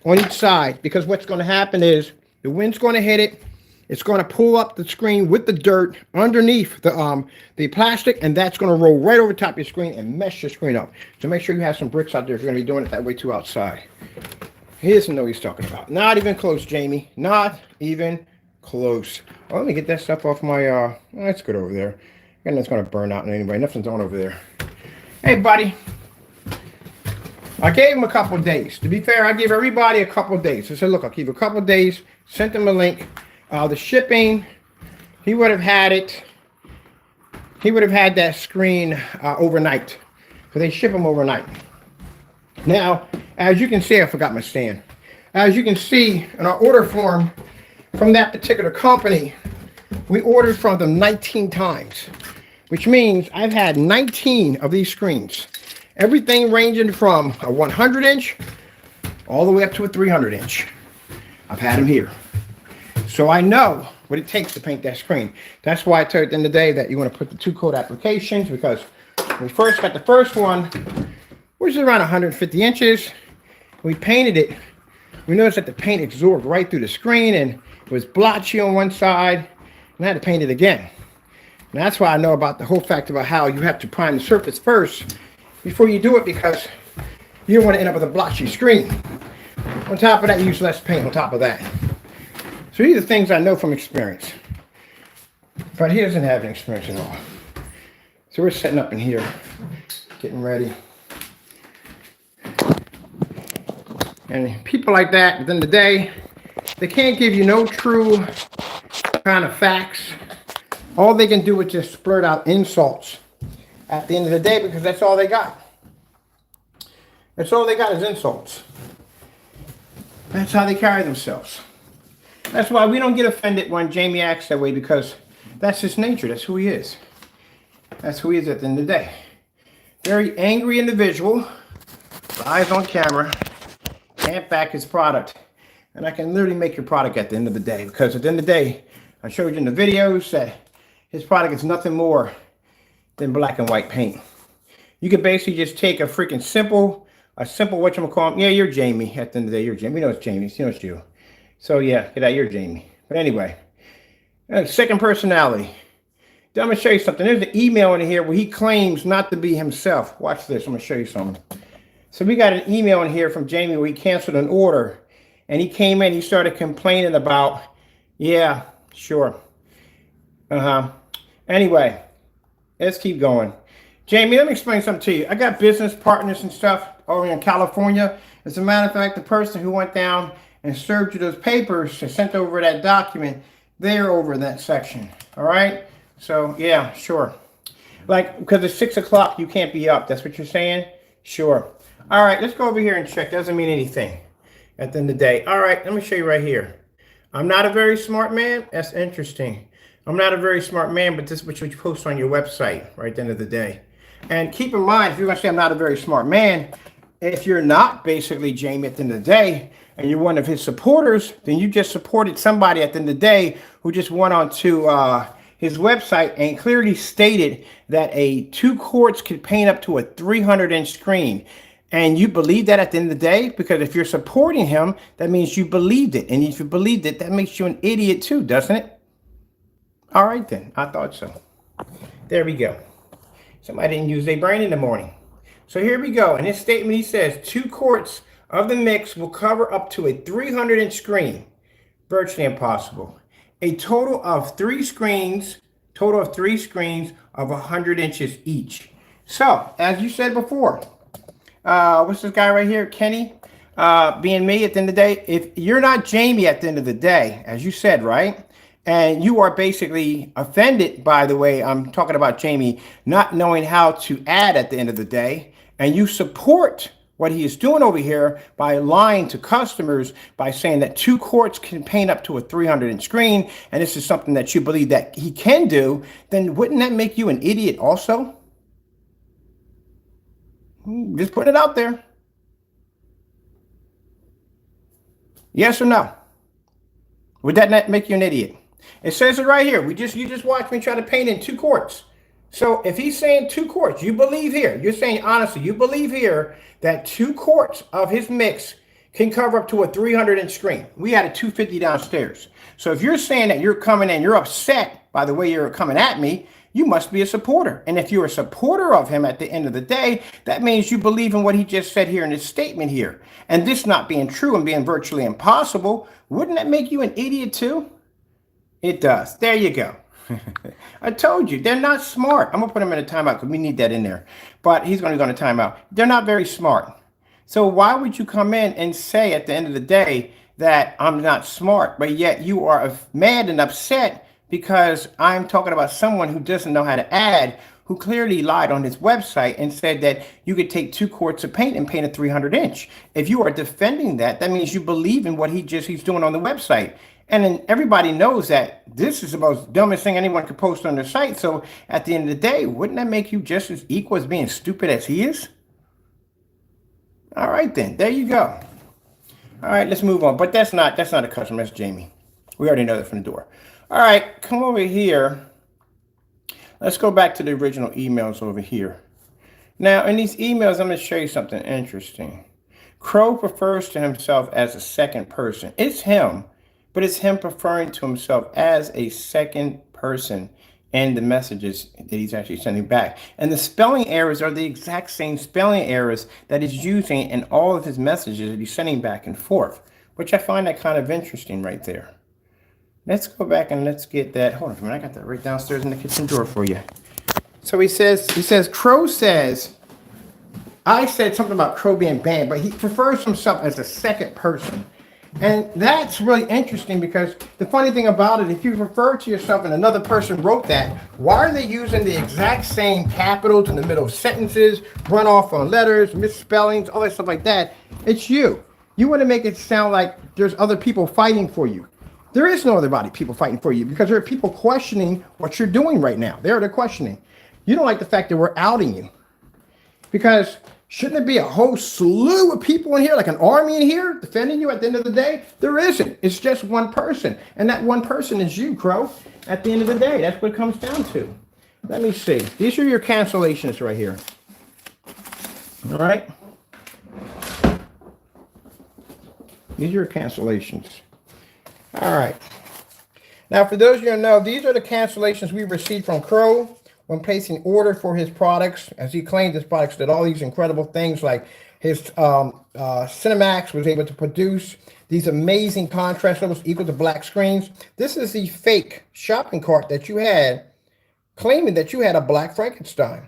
on each side, because what's going to happen is the wind's going to hit it. It's going to pull up the screen with the dirt underneath the plastic, and that's going to roll right over top of your screen and mess your screen up. So make sure you have some bricks out there if you're going to be doing it that way too outside. He doesn't know what he's talking about. Not even close, Jamie. Not even close. Oh, let me get that stuff off my, that's good over there. And it's going to burn out anyway. Nothing's on over there. Hey, buddy. I gave him a couple of days. To be fair, I gave everybody a couple of days. I said, look, I'll give you a couple of days. Sent him a link. The shipping, he would have had it. He would have had that screen overnight. So they ship them overnight. Now, as you can see, I forgot my stand. As you can see in our order form from that particular company, we ordered from them 19 times, which means I've had 19 of these screens. Everything ranging from a 100-inch all the way up to a 300-inch. I've had them here. So I know what it takes to paint that screen. That's why I told you at the end of the day that you want to put the 2-coat applications, because when we first got the first one, which is around 150 inches, we painted it. We noticed that the paint absorbed right through the screen, and it was blotchy on one side, and I had to paint it again. And that's why I know about the whole fact about how you have to prime the surface first before you do it, because you don't want to end up with a blotchy screen. On top of that, you use less paint on top of that. So these are things I know from experience. But he doesn't have any experience at all. So we're setting up in here, getting ready. And people like that, at the end of the day, they can't give you no true kind of facts. All they can do is just splurt out insults at the end of the day, because that's all they got. That's all they got is insults. That's how they carry themselves. That's why we don't get offended when Jamie acts that way, because that's his nature. That's who he is. That's who he is at the end of the day. Very angry individual, lies on camera, can't back his product. And I can literally make your product at the end of the day, because at the end of the day, I showed you in the videos that his product is nothing more than black and white paint. You could basically just take a freaking simple whatchamacallit. Yeah, you're Jamie. At the end of the day, you're Jamie. We know it's Jamie. You know it's you. So yeah, get out, you're Jamie. But anyway, second personality. Then I'm going to show you something. There's an email in here where he claims not to be himself. Watch this. I'm going to show you something. So we got an email in here from Jamie where he canceled an order. And he came in, he started complaining about, yeah, sure. Anyway, let's keep going. Jamie, let me explain something to you. I got business partners and stuff over in California. As a matter of fact, the person who went down and served you those papers and sent over that document, they're over in that section. All right? So, yeah, sure. Like, because it's 6 o'clock, you can't be up. That's what you're saying? Sure. All right, let's go over here and check. Doesn't mean anything at the end of the day. All right, let me show you right here. I'm not a very smart man. That's interesting. I'm not a very smart man, but this is what you post on your website right at the end of the day. And keep in mind, if you're going to say I'm not a very smart man, if you're not basically Jamie at the end of the day, and you're one of his supporters, then you just supported somebody at the end of the day who just went on to his website and clearly stated that a 2 quarts could paint up to a 300-inch screen. And you believe that at the end of the day? Because if you're supporting him, that means you believed it. And if you believed it, that makes you an idiot too, doesn't it? All right then, I thought so. There we go. Somebody didn't use their brain in the morning. So here we go. In his statement, he says 2 quarts of the mix will cover up to a 300-inch screen. Virtually impossible. A total of 3 screens of 100 inches each. So, as you said before, what's this guy right here, Kenny? being me at the end of the day. If you're not Jamie at the end of the day, as you said, right? And you are basically offended by the way I'm talking about Jamie not knowing how to add at the end of the day, and you support what he is doing over here by lying to customers by saying that 2 quarts can paint up to a 300-inch screen, and this is something that you believe that he can do, then wouldn't that make you an idiot also? Just put it out there. Yes or no? Would that not make you an idiot? It says it right here. You just watched me try to paint in 2 quarts. So if he's saying 2 quarts, you believe here, you're saying honestly, you believe here that 2 quarts of his mix can cover up to a 300-inch screen. We had a 250 downstairs. So if you're saying that you're coming in, you're upset by the way you're coming at me, you must be a supporter. And if you're a supporter of him at the end of the day, that means you believe in what he just said here in his statement here. And this not being true and being virtually impossible, wouldn't that make you an idiot too? It does. There you go. I told you, they're not smart. I'm going to put him in a timeout because we need that in there. But he's going to go in a timeout. They're not very smart. So why would you come in and say at the end of the day that I'm not smart, but yet you are mad and upset because I'm talking about someone who doesn't know how to add, who clearly lied on his website and said that you could take 2 quarts of paint and paint a 300-inch. If you are defending that, that means you believe in what he's doing on the website. And then everybody knows that this is the most dumbest thing anyone could post on their site. So at the end of the day, wouldn't that make you just as equal as being stupid as he is? All right, then. There you go. All right, let's move on. But that's not a customer. That's Jamie. We already know that from the door. All right, come over here. Let's go back to the original emails over here. Now, in these emails, I'm going to show you something interesting. Crow refers to himself as a second person. It's him. But it's him referring to himself as a second person in the messages that he's actually sending back. And the spelling errors are the exact same spelling errors that he's using in all of his messages that he's sending back and forth, which I find that kind of interesting right there. Let's go back and let's get that. Hold on a minute. I got that right downstairs in the kitchen drawer for you. So he says, Crow says, I said something about Crow being banned, but he refers to himself as a second person. And that's really interesting because the funny thing about it, if you refer to yourself and another person wrote that, why are they using the exact same capitals in the middle of sentences, run off on letters, misspellings, all that stuff like that? It's you. You want to make it sound like there's other people fighting for you. There is no other people fighting for you because there are people questioning what you're doing right now. They're questioning. You don't like the fact that we're outing you because shouldn't there be a whole slew of people in here, like an army in here, defending you at the end of the day? There isn't. It's just one person. And that one person is you, Crow, at the end of the day. That's what it comes down to. Let me see. These are your cancellations right here. All right? These are your cancellations. All right. Now, for those of you who know, these are the cancellations we received from Crow when placing order for his products. As he claimed his products did all these incredible things, like his Cinemax was able to produce these amazing contrast levels equal to black screens. This is the fake shopping cart that you had, claiming that you had a Black Frankenstein.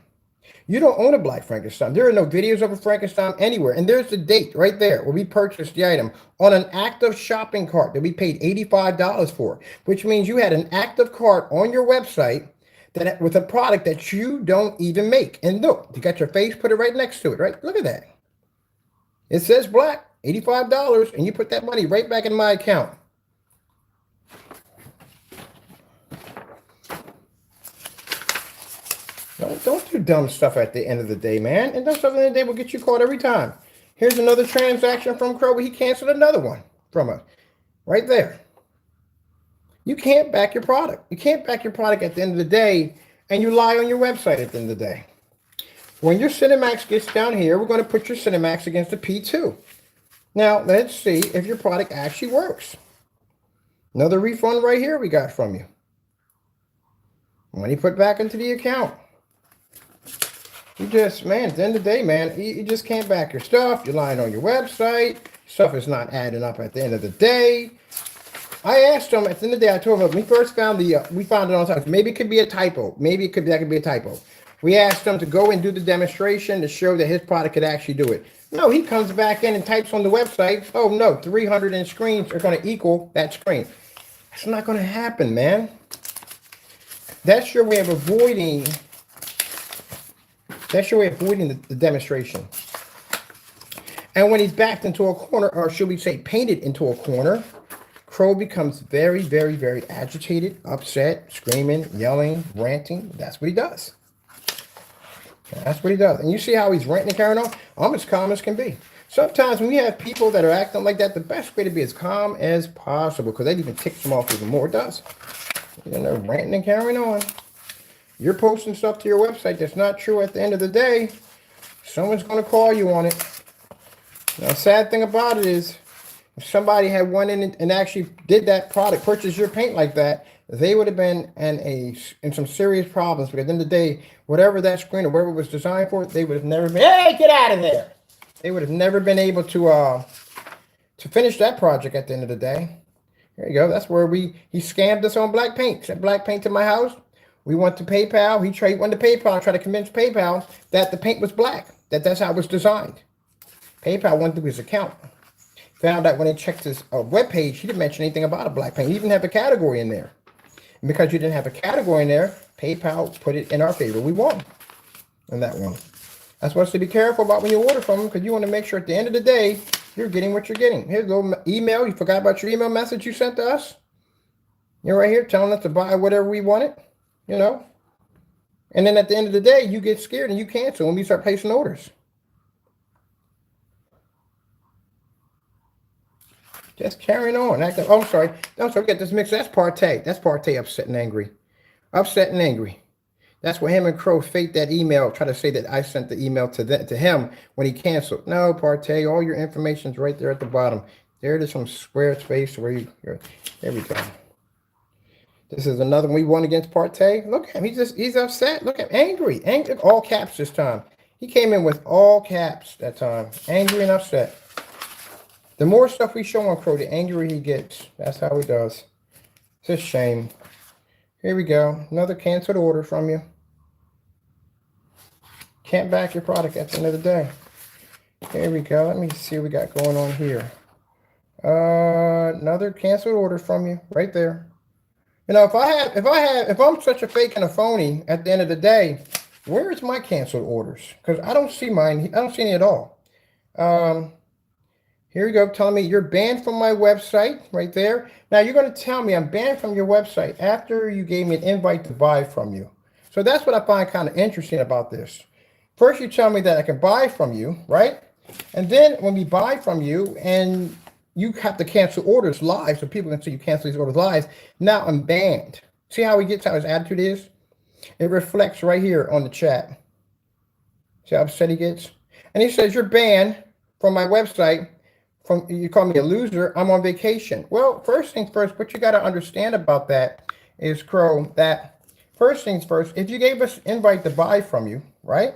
You don't own a Black Frankenstein. There are no videos of a Frankenstein anywhere. And there's the date right there where we purchased the item on an active shopping cart that we paid $85 for, which means you had an active cart on your website that with a product that you don't even make. And look, you got your face, put it right next to it, right? Look at that. It says black, $85, and you put that money right back in my account. Don't do dumb stuff at the end of the day, man. And dumb stuff at the end of the day will get you caught every time. Here's another transaction from Crow. He canceled another one from us right there. You can't back your product. You can't back your product at the end of the day, and you lie on your website at the end of the day. When your Cinemax gets down here, we're going to put your Cinemax against the P2. Now, let's see if your product actually works. Another refund right here we got from you. Money put back into the account. You just, man, at the end of the day, man, you just can't back your stuff. You're lying on your website. Stuff is not adding up at the end of the day. I asked him at the end of the day, I told him, when we first found we found it on time. Maybe it could be a typo. Maybe that could be a typo. We asked him to go and do the demonstration to show that his product could actually do it. No, he comes back in and types on the website, oh no, 300 screens are going to equal that screen. That's not going to happen, man. That's your way of avoiding the demonstration. And when he's backed into a corner, or should we say painted into a corner, Crow becomes very, very, very agitated, upset, screaming, yelling, ranting. That's what he does. That's what he does. And you see how he's ranting and carrying on? I'm as calm as can be. Sometimes when we have people that are acting like that, the best way to be as calm as possible, because that even ticks them off even more. It does. You know, ranting and carrying on. You're posting stuff to your website that's not true. At the end of the day, someone's going to call you on it. Now, the sad thing about it is, if somebody had went in and actually did that product, purchased your paint like that, they would have been in some serious problems, because at the end of the day, whatever that screen or whatever it was designed for, they would have never been, hey, get out of there. They would have never been able to finish that project at the end of the day. There you go. That's where he scammed us on black paint. Sent black paint to my house. We went to PayPal. He went to PayPal and tried to convince PayPal that the paint was black, that's how it was designed. PayPal went through his account. Found out when they checked his webpage, he didn't mention anything about a black paint. He didn't have a category in there. And because you didn't have a category in there, PayPal put it in our favor. We won on that one. That's why to be careful about when you order from them, because you want to make sure at the end of the day, you're getting what you're getting. Here's a little email. You forgot about your email message you sent to us. You're right here telling us to buy whatever we wanted, you know. And then at the end of the day, you get scared and you cancel when we start placing orders. Just carrying on. I'm sorry. Get this mixed. That's Partey. That's Partey upset and angry. Upset and angry. That's where him and Crow faked that email, try to say that I sent the email to him when he canceled. No, Partey, all your information's right there at the bottom. There it is from Squarespace. There we go. This is another one we won against Partey. Look at him. He's upset. Look at him. Angry. Angry. All caps this time. He came in with all caps that time. Angry and upset. The more stuff we show on Crow, the angrier he gets. That's how he does. It's a shame. Here we go. Another canceled order from you. Can't back your product at the end of the day. Here we go. Let me see what we got going on here. Another canceled order from you right there. You know, if I'm such a fake and a phony at the end of the day, where's my canceled orders? Because I don't see mine. I don't see any at all. Here you go, telling me you're banned from my website right there. Now you're going to tell me I'm banned from your website after you gave me an invite to buy from you. So that's what I find kind of interesting about this. First, you tell me that I can buy from you, right? And then when we buy from you and you have to cancel orders live, so people can see you cancel these orders live, now I'm banned. See how his attitude is? It reflects right here on the chat. See how upset he gets? And he says, you're banned from my website. You call me a loser, I'm on vacation. Well, first things first, what you got to understand about that is, Crow, that first things first, if you gave us an invite to buy from you, right?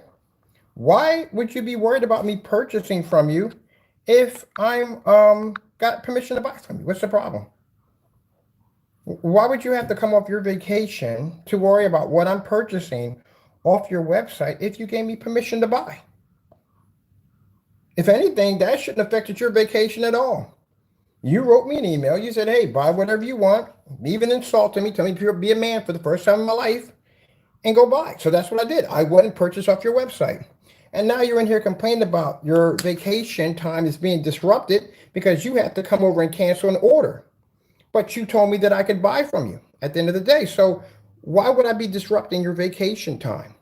Why would you be worried about me purchasing from you if I'm got permission to buy from you? What's the problem? Why would you have to come off your vacation to worry about what I'm purchasing off your website if you gave me permission to buy? If anything, that shouldn't have affected your vacation at all. You wrote me an email. You said, hey, buy whatever you want. Even insulted me, tell me to be a man for the first time in my life, and go buy. So that's what I did. I went and purchased off your website. And now you're in here complaining about your vacation time is being disrupted because you have to come over and cancel an order. But you told me that I could buy from you at the end of the day. So why would I be disrupting your vacation time?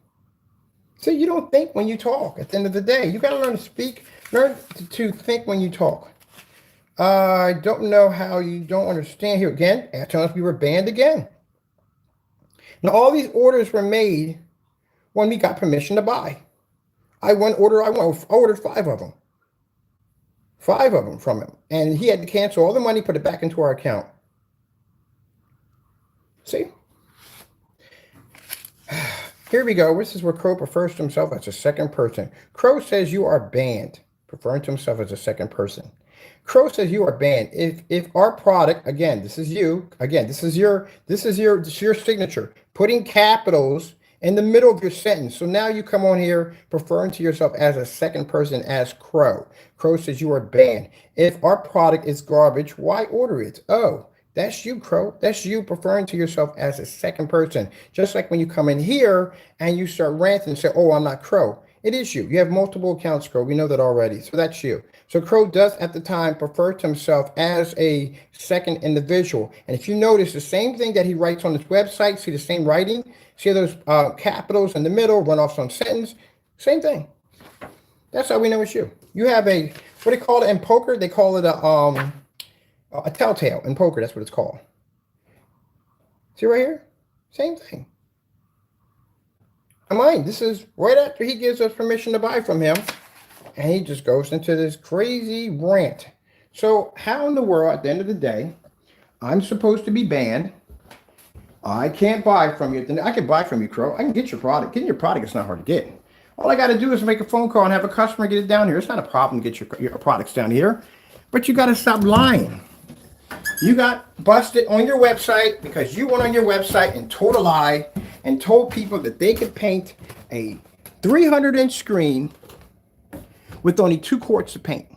So you don't think when you talk at the end of the day. You got to learn to speak. Learn to think when you talk. I don't know how you don't understand here again. Telling us we were banned again. Now, all these orders were made when we got permission to buy. I ordered 5 of them. 5 of them from him. And he had to cancel all the money, put it back into our account. See? Here we go. This is where Crow prefers to himself as a second person. Crow says you are banned. Referring to himself as a second person. Crow says you are banned. If our product, again, this is you, again, this is your signature, putting capitals in the middle of your sentence. So now you come on here referring to yourself as a second person as Crow. Crow says you are banned. If our product is garbage, why order it? Oh, that's you, Crow. That's you referring to yourself as a second person. Just like when you come in here and you start ranting and say, oh, I'm not Crow. It is you. You have multiple accounts, Crow. We know that already. So that's you. So Crow does at the time refer to himself as a second individual. And if you notice the same thing that he writes on his website, see the same writing, see those capitals in the middle, run off some sentence, same thing. That's how we know it's you. You have a, what do they call it in poker? They call it a telltale in poker. That's what it's called. See right here? Same thing. Mind, this is right after he gives us permission to buy from him, and he just goes into this crazy rant. So how in the world, at the end of the day, I'm supposed to be banned? I can't buy from you. I can buy from you, Crow. I can get your product. Getting your product is not hard to get. All I got to do is make a phone call and have a customer get it down here. It's not a problem to get your products down here, but you got to stop lying. You got busted on your website because you went on your website and told a lie and told people that they could paint a 300-inch screen with only 2 quarts of paint.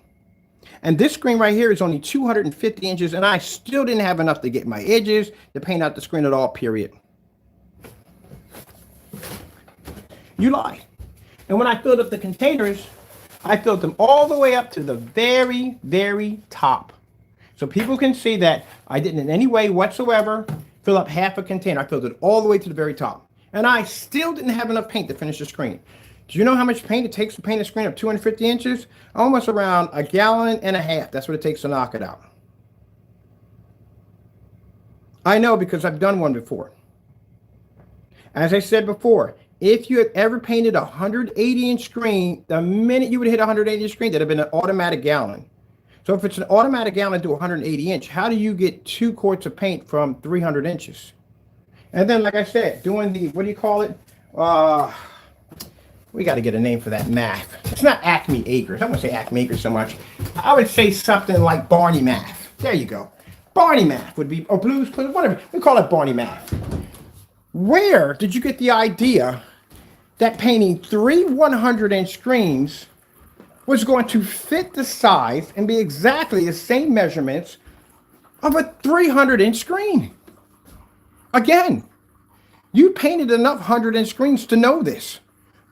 And this screen right here is only 250 inches, and I still didn't have enough to get my edges to paint out the screen at all, period. You lie. And when I filled up the containers, I filled them all the way up to the very, very top. So people can see that I didn't in any way whatsoever fill up half a container. I filled it all the way to the very top. And I still didn't have enough paint to finish the screen. Do you know how much paint it takes to paint a screen of 250 inches? Almost around 1.5 gallons. That's what it takes to knock it out. I know because I've done one before. As I said before, if you have ever painted a 180-inch screen, the minute you would hit a 180-inch screen, that'd have been an automatic gallon. So if it's an automatic gallon to 180-inch, how do you get 2 quarts of paint from 300 inches? And then, like I said, doing the, what do you call it? We got to get a name for that math. It's not Acme Acres. I don't want to say Acme Acres so much. I would say something like Barney Math. There you go. Barney Math would be, or Blues Clues, whatever. We call it Barney Math. Where did you get the idea that painting 3 100-inch screens was going to fit the size and be exactly the same measurements of a 300-inch screen? Again, you painted enough 100-inch screens to know this.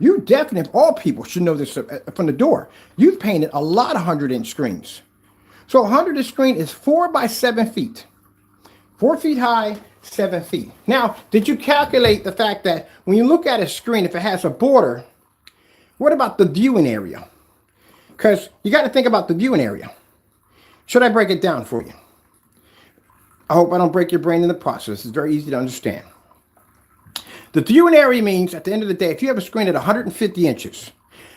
You definitely, all people should know this from the door. You've painted a lot of 100-inch screens. So a 100-inch screen is 4 by 7 feet. 4 feet high, 7 feet. Now, did you calculate the fact that when you look at a screen, if it has a border, what about the viewing area? Because you got to think about the viewing area. Should I break it down for you? I hope I don't break your brain in the process. It's very easy to understand. The viewing area means, at the end of the day, if you have a screen at 150 inches,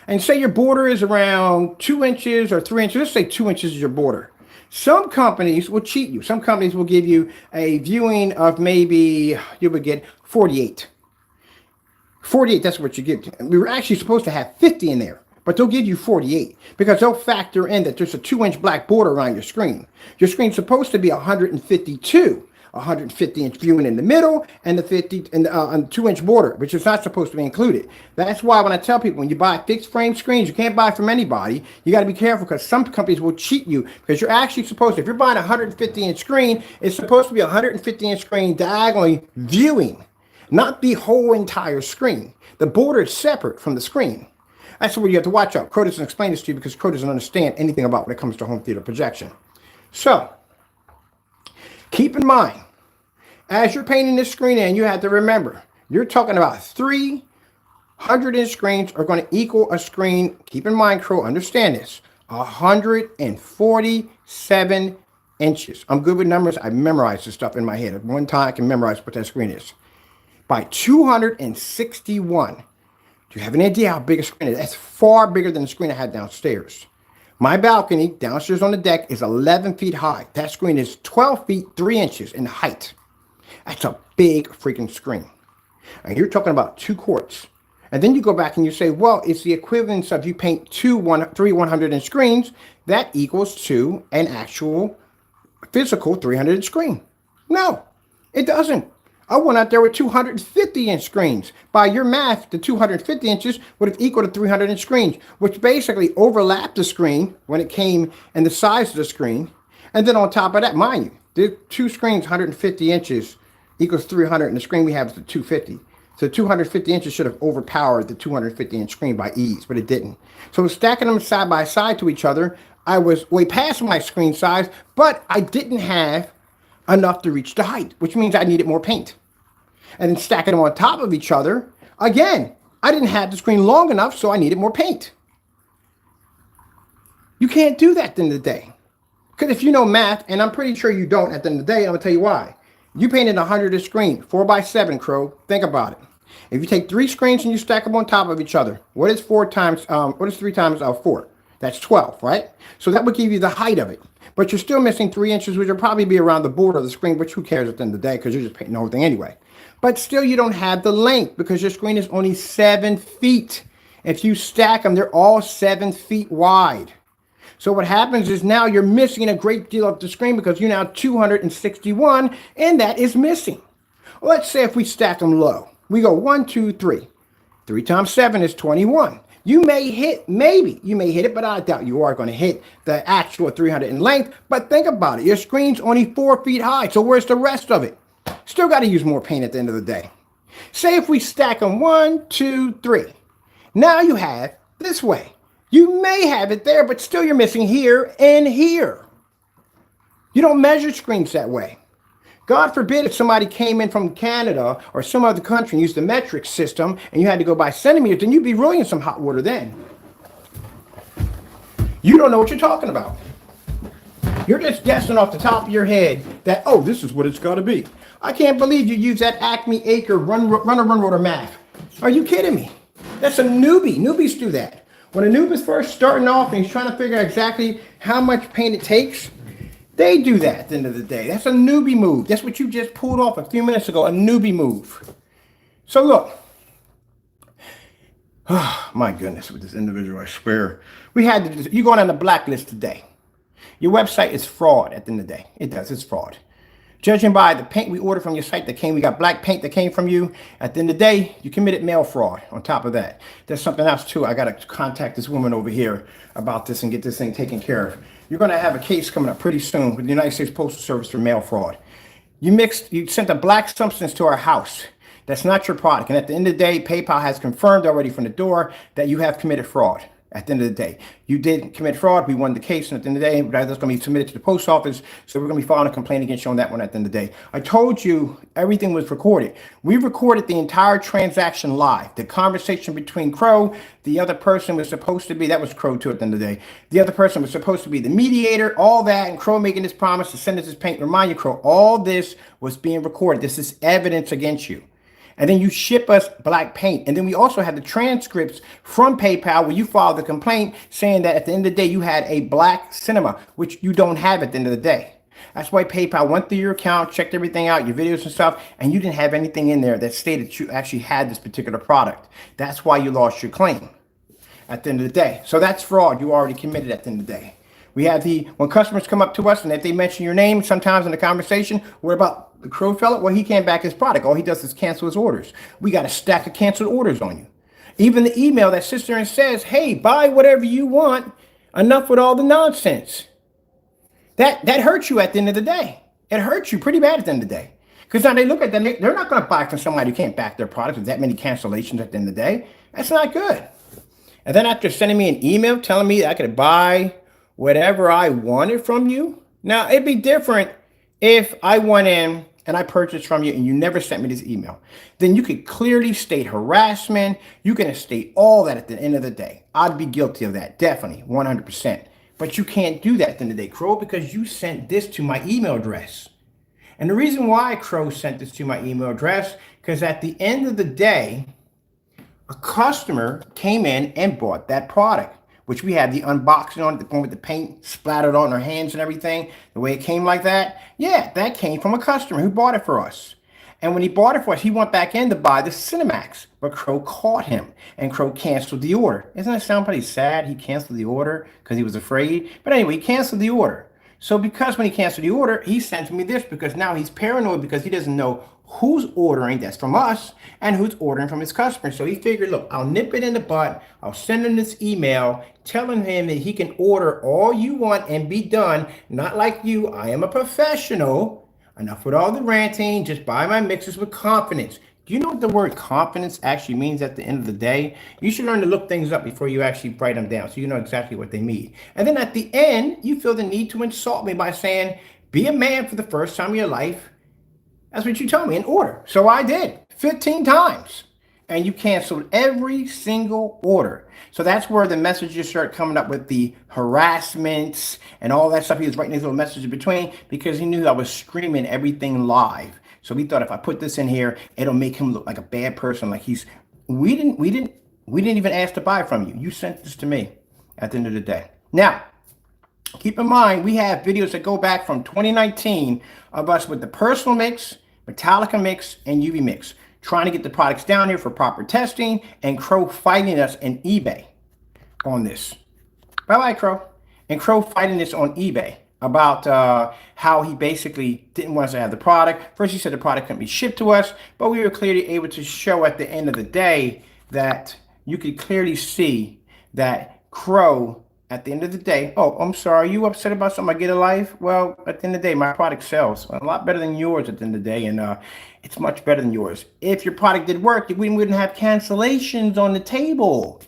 and say your border is around 2 inches or 3 inches, let's say 2 inches is your border. Some companies will cheat you. Some companies will give you a viewing of maybe, you would get 48. 48, that's what you get. We were actually supposed to have 50 in there, but they'll give you 48 because they'll factor in that there's a 2-inch black border around your screen. Your screen's supposed to be 152. 150-inch viewing in the middle and the 50 and the 2-inch border, which is not supposed to be included. That's why when I tell people, when you buy fixed frame screens, you can't buy from anybody. You got to be careful because some companies will cheat you because you're actually supposed to, if you're buying a 150-inch screen, it's supposed to be a 150-inch screen diagonally viewing, not the whole entire screen. The border is separate from the screen. That's where you have to watch out. Crow doesn't explain this to you because Crow doesn't understand anything about when it comes to home theater projection. So, keep in mind, as you're painting this screen in, you have to remember, you're talking about 3 100-inch screens are going to equal a screen, keep in mind, Crow, understand this, 147 inches. I'm good with numbers. I memorized this stuff in my head. At one time, I can memorize what that screen is. By 261. Do you have any idea how big a screen it is? That's far bigger than the screen I had downstairs. My balcony downstairs on the deck is 11 feet high. That screen is 12 feet 3 inches in height. That's a big freaking screen. And you're talking about 2 quarts. And then you go back and you say, well, it's the equivalence of you paint 3 100-inch screens. That equals to an actual physical 300-inch screen. No, it doesn't. I went out there with 250-inch screens. By your math, the 250 inches would have equaled to 300-inch screens, which basically overlapped the screen when it came in the size of the screen. And then on top of that, mind you, the two screens, 150 inches equals 300, and the screen we have is the 250. So 250 inches should have overpowered the 250-inch screen by ease, but it didn't. So stacking them side by side to each other, I was way past my screen size, but I didn't have enough to reach the height, which means I needed more paint. And then stacking them on top of each other, again, I didn't have the screen long enough, so I needed more paint. You can't do that at the end of the day. Because if you know math, and I'm pretty sure you don't at the end of the day, I'm going to tell you why. You painted 100 a screen, 4x7, Crow. Think about it. If you take 3 screens and you stack them on top of each other, what is 3 times 4? That's 12, right? So that would give you the height of it. But you're still missing 3 inches, which will probably be around the border of the screen, which who cares at the end of the day because you're just painting the whole thing anyway. But still, you don't have the length because your screen is only 7 feet. If you stack them, they're all 7 feet wide. So what happens is now you're missing a great deal of the screen because you're now 261, and that is missing. Let's say if we stack them low. We go 1, 2, 3. 3 times 7 is 21. You may hit, maybe you may hit it, but I doubt you are going to hit the actual 300 in length. But think about it. Your screen's only 4 feet high. So where's the rest of it? Still got to use more paint at the end of the day. Say if we stack them 1, 2, 3. Now you have this way. You may have it there, but still you're missing here and here. You don't measure screens that way. God forbid if somebody came in from Canada or some other country and used the metric system and you had to go by centimeters, then you'd be really in some hot water then. You don't know what you're talking about. You're just guessing off the top of your head that, oh, this is what it's got to be. I can't believe you use that Acme Acre run rotor math. Are you kidding me? That's a newbie. Newbies do that. When a noob is first starting off and he's trying to figure out exactly how much paint it takes, they do that at the end of the day. That's a newbie move. That's what you just pulled off a few minutes ago, a newbie move. So look. Oh, my goodness, with this individual, I swear. You're going on the blacklist today. Your website is fraud at the end of the day. It's fraud. Judging by the paint we ordered from your site we got black paint that came from you. At the end of the day, you committed mail fraud on top of that. There's something else too. I got to contact this woman over here about this and get this thing taken care of. You're going to have a case coming up pretty soon with the United States Postal Service for mail fraud. You sent a black substance to our house. That's not your product. And at the end of the day, PayPal has confirmed already from the door that you have committed fraud. At the end of the day, you did commit fraud. We won the case, and at the end of the day, that's going to be submitted to the post office. So we're going to be filing a complaint against you on that one at the end of the day. I told you everything was recorded. We recorded the entire transaction live. The conversation between Crow, the other person was supposed to be, that was Crow too at the end of the day. The other person was supposed to be the mediator, all that, and Crow making this promise to send us his paint. Remind you, Crow, all this was being recorded. This is evidence against you. And then you ship us black paint. And then we also had the transcripts from PayPal where you filed the complaint saying that at the end of the day, you had a black cinema, which you don't have at the end of the day. That's why PayPal went through your account, checked everything out, your videos and stuff, and you didn't have anything in there that stated that you actually had this particular product. That's why you lost your claim at the end of the day. So that's fraud you already committed at the end of the day. We have when customers come up to us and if they mention your name sometimes in the conversation, what about the Crow fella? Well, he can't back his product. All he does is cancel his orders. We got a stack of canceled orders on you. Even the email that sits there and says, hey, buy whatever you want. Enough with all the nonsense. That hurts you at the end of the day. It hurts you pretty bad at the end of the day. Because now they look at them, they're not going to buy from somebody who can't back their product with that many cancellations at the end of the day. That's not good. And then after sending me an email telling me I could buy whatever I wanted from you. Now, it'd be different if I went in and I purchased from you and you never sent me this email. Then you could clearly state harassment. You can state all that at the end of the day. I'd be guilty of that, definitely, 100%. But you can't do that at the end of the day, Crow, because you sent this to my email address. And the reason why Crow sent this to my email address, because at the end of the day, a customer came in and bought that product, which we had the unboxing on it, the one with the paint splattered on our hands and everything, the way it came like that. Yeah, that came from a customer who bought it for us. And when he bought it for us, he went back in to buy the Cinemax, but Crow caught him and Crow canceled the order. Doesn't that sound pretty sad? He canceled the order because he was afraid. But anyway, he canceled the order. So because when he canceled the order, he sent me this because now he's paranoid because he doesn't know who's ordering that's from us and who's ordering from his customers. So he figured, look, I'll nip it in the bud. I'll send him this email telling him that he can order all you want and be done. Not like you. I am a professional. Enough with all the ranting. Just buy my mixes with confidence. Do you know what the word confidence actually means at the end of the day? You should learn to look things up before you actually write them down so you know exactly what they mean. And then at the end, you feel the need to insult me by saying, be a man for the first time in your life. That's what you told me in order. So I did 15 times. And you canceled every single order. So that's where the messages start coming up with the harassments and all that stuff. He was writing these little messages in between because he knew I was streaming everything live. So we thought if I put this in here, it'll make him look like a bad person. Like we didn't even ask to buy from you. You sent this to me at the end of the day. Now, keep in mind, we have videos that go back from 2019 of us with the personal mix, Metallica mix, and UV mix, trying to get the products down here for proper testing, and Crow fighting us in eBay on this. Bye-bye, Crow. And Crow fighting this on eBay about how he basically didn't want us to have the product. First, he said the product couldn't be shipped to us, but we were clearly able to show at the end of the day that you could clearly see that Crow, at the end of the day, oh, I'm sorry, you upset about something? I get a life? Well, at the end of the day, my product sells a lot better than yours at the end of the day, and it's much better than yours. If your product did work, we wouldn't have cancellations on the table.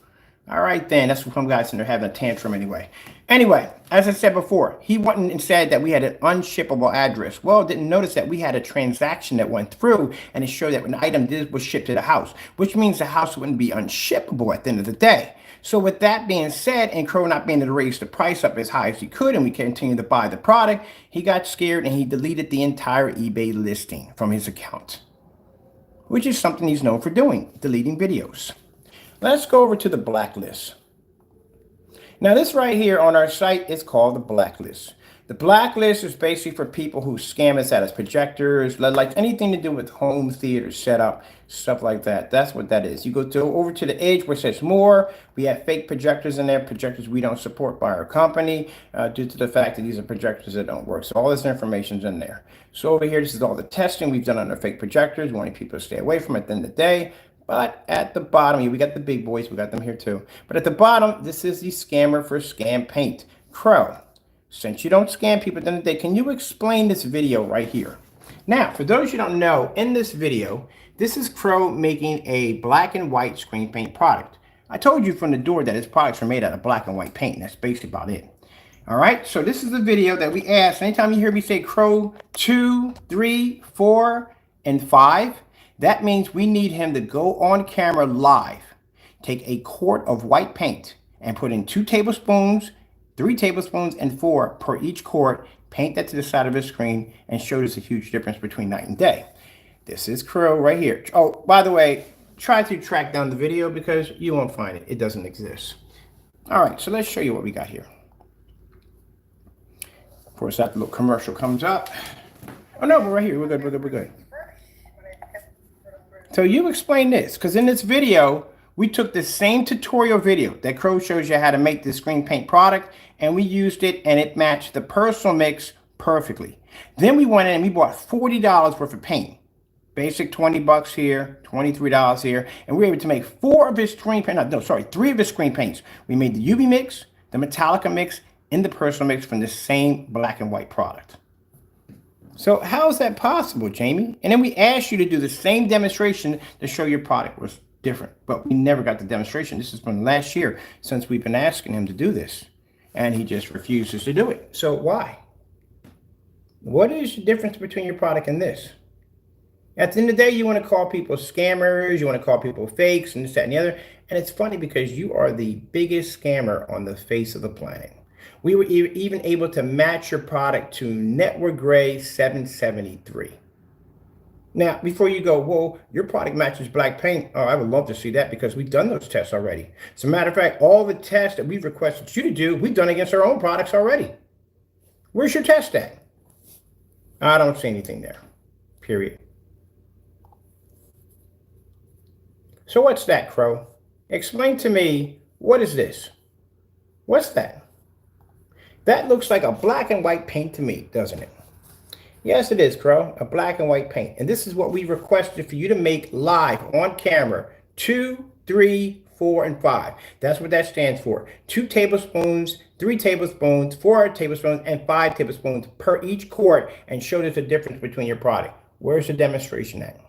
All right, then. That's what some guys in there having a tantrum anyway. Anyway, as I said before, he went and said that we had an unshippable address. Well, didn't notice that we had a transaction that went through, and it showed that an item was shipped to the house, which means the house wouldn't be unshippable at the end of the day. So with that being said, and Crow not being able to raise the price up as high as he could, and we continued to buy the product, he got scared and he deleted the entire eBay listing from his account, which is something he's known for doing, deleting videos. Let's go over to the blacklist. Now this right here on our site is called the blacklist. The blacklist is basically for people who scam us out as projectors, like anything to do with home theater setup, stuff like that. That's what that is. You go over to the edge where it says more. We have fake projectors in there, projectors we don't support by our company due to the fact that these are projectors that don't work. So all this information's in there. So over here, this is all the testing we've done on our fake projectors, wanting people to stay away from it at the end of the day. But at the bottom, we got the big boys, we got them here too. But at the bottom, this is the scammer for scam paint. Crow, since you don't scam people at the end of the day, can you explain this video right here? Now, for those you don't know, in this video, this is Crow making a black and white screen paint product. I told you from the door that his products are made out of black and white paint, and that's basically about it. All right, so this is the video that we asked. Anytime you hear me say Crow 2, 3, 4, and 5, that means we need him to go on camera live, take a quart of white paint and put in 2 tablespoons, 3 tablespoons, and 4 per each quart, paint that to the side of his screen, and show us a huge difference between night and day. This is Crow right here. Oh, by the way, try to track down the video because you won't find it. It doesn't exist. All right, so let's show you what we got here. Of course, that little commercial comes up. Oh, no, we're right here. We're good, we're good, we're good. So you explain this, because in this video, we took the same tutorial video that Crow shows you how to make this screen paint product, and we used it, and it matched the personal mix perfectly. Then we went in and we bought $40 worth of paint. Basic 20 bucks here, $23 here, and we were able to make 3 of his screen paints. We made the UV mix, the Metallica mix, and the personal mix from the same black and white product. So how is that possible, Jamie? And then we asked you to do the same demonstration to show your product was different, but we never got the demonstration. This is from last year since we've been asking him to do this, and he just refuses to do it. So why? What is the difference between your product and this? At the end of the day, you want to call people scammers, you want to call people fakes, and this, that, and the other. And it's funny because you are the biggest scammer on the face of the planet. We were even able to match your product to Network Gray 773. Now, before you go, well, your product matches black paint. Oh, I would love to see that because we've done those tests already. As a matter of fact, all the tests that we've requested you to do, we've done against our own products already. Where's your test at? I don't see anything there, period. So what's that, Crow? Explain to me, what is this? What's that? That looks like a black and white paint to me, doesn't it? Yes, it is, Crow. A black and white paint. And this is what we requested for you to make live on camera. 2, 3, 4, and 5. That's what that stands for. 2 tablespoons, 3 tablespoons, 4 tablespoons, and 5 tablespoons per each quart, and show us the difference between your product. Where's the demonstration at?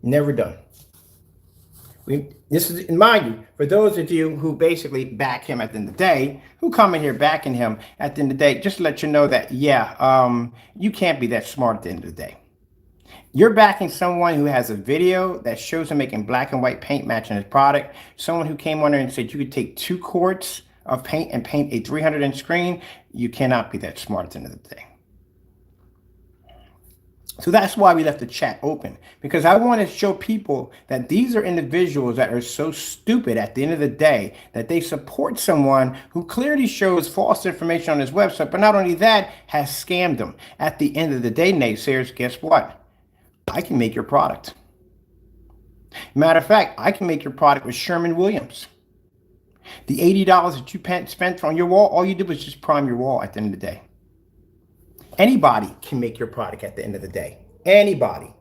Never done. This is, mind you, for those of you who basically back him at the end of the day, who come in here backing him at the end of the day, just to let you know that, yeah, you can't be that smart at the end of the day. You're backing someone who has a video that shows him making black and white paint matching his product. Someone who came on there and said you could take 2 quarts of paint and paint a 300-inch screen. You cannot be that smart at the end of the day. So that's why we left the chat open, because I want to show people that these are individuals that are so stupid at the end of the day that they support someone who clearly shows false information on his website, but not only that, has scammed them. At the end of the day, naysayers, guess what? I can make your product. Matter of fact, I can make your product with Sherwin-Williams. The $80 that you spent on your wall, all you did was just prime your wall at the end of the day. Anybody can make your product at the end of the day. Anybody.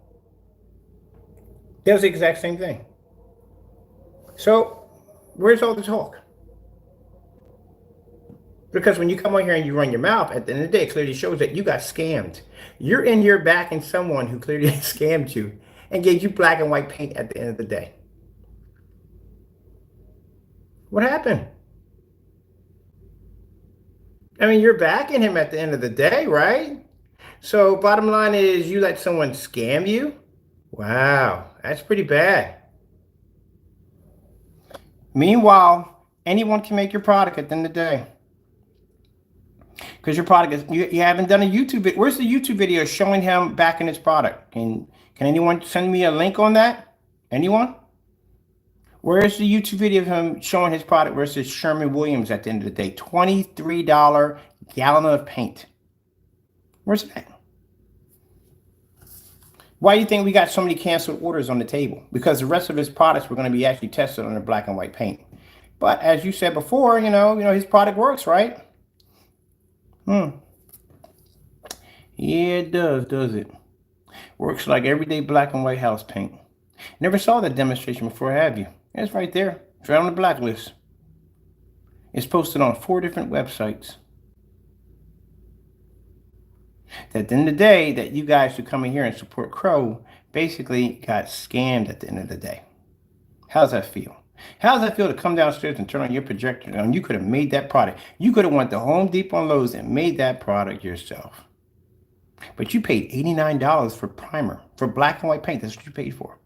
Does the exact same thing. So, where's all the talk? Because when you come on here and you run your mouth, at the end of the day, it clearly shows that you got scammed. You're in here backing someone who clearly scammed you and gave you black and white paint at the end of the day. What happened? I mean, you're backing him at the end of the day, right? So bottom line is you let someone scam you? Wow, that's pretty bad. Meanwhile, anyone can make your product at the end of the day. Because your product is, you haven't done a YouTube video. Where's the YouTube video showing him backing his product? Can anyone send me a link on that? Anyone? Where's the YouTube video of him showing his product versus Sherwin-Williams at the end of the day? $23 gallon of paint. Where's that? Why do you think we got so many canceled orders on the table? Because the rest of his products were going to be actually tested on the black and white paint. But as you said before, you know his product works, right? Yeah, it does it? Works like everyday black and white house paint. Never saw that demonstration before, have you? It's right there. It's right on the blacklist. It's posted on 4 different websites. At the end of the day, that you guys who come in here and support Crow basically got scammed at the end of the day. How's that feel? How does that feel to come downstairs and turn on your projector and you could have made that product? You could have went to Home Depot and Lowe's and made that product yourself. But you paid $89 for primer, for black and white paint. That's what you paid for.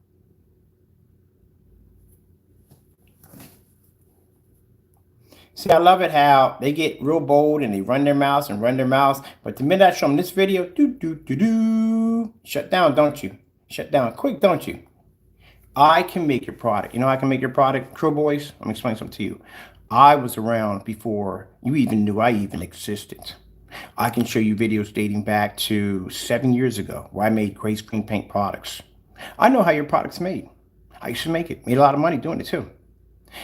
See, I love it how they get real bold and they run their mouths and run their mouths. But the minute I show them this video, shut down, don't you? Shut down quick, don't you? I can make your product. You know I can make your product, Crow Boys? Let me explain something to you. I was around before you even knew I even existed. I can show you videos dating back to 7 years ago where I made gray screen paint products. I know how your product's made. I used to make it. Made a lot of money doing it too.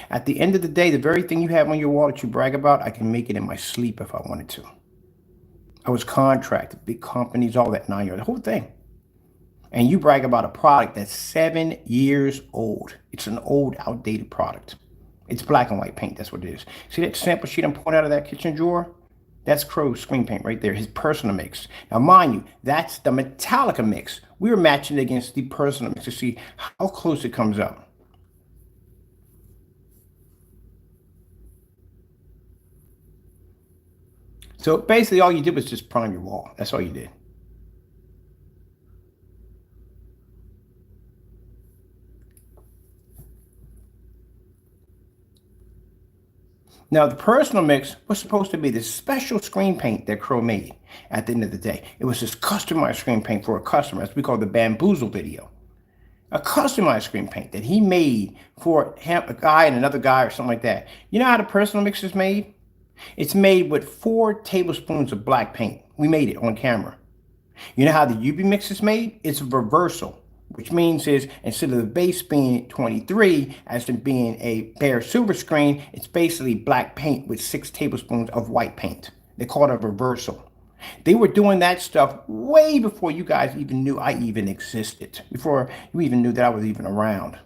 At the end of the day, the very thing you have on your wall that you brag about, I can make it in my sleep if I wanted to. I was contracted, big companies, all that 9 years, the whole thing. And you brag about a product that's 7 years old. It's an old, outdated product. It's black and white paint, that's what it is. See that sample sheet I'm pulling out of that kitchen drawer? That's Crow's screen paint right there, his personal mix. Now, mind you, that's the Metallica mix. We were matching it against the personal mix to see how close it comes up. So basically all you did was just prime your wall. That's all you did. Now the personal mix was supposed to be this special screen paint that Crow made at the end of the day. It was this customized screen paint for a customer, as we call the bamboozle video. A customized screen paint that he made for him, a guy and another guy or something like that. You know how the personal mix is made? It's made with 4 tablespoons of black paint. We made it on camera. You know how the UV mix is made? It's a reversal, which means is instead of the base being 23 as in being a bare silver screen, it's basically black paint with 6 tablespoons of white paint. They call it a reversal. They were doing that stuff way before you guys even knew I even existed, before you even knew that I was even around.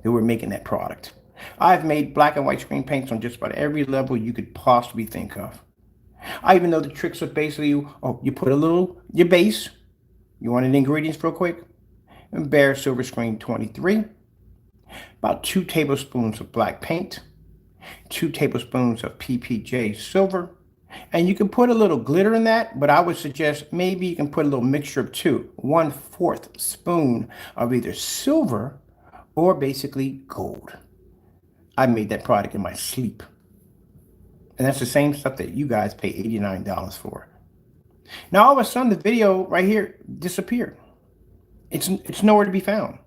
They were making that product. I've made black and white screen paints on just about every level you could possibly think of. I even know the tricks of basically, you put your base. You wanted ingredients real quick? And Bare Silver Screen 23. About 2 tablespoons of black paint. 2 tablespoons of PPJ silver. And you can put a little glitter in that, but I would suggest maybe you can put a little mixture of 2. 1/4 spoon of either silver or basically gold. I made that product in my sleep. And that's the same stuff that you guys pay $89 for. Now all of a sudden the video right here disappeared. It's nowhere to be found.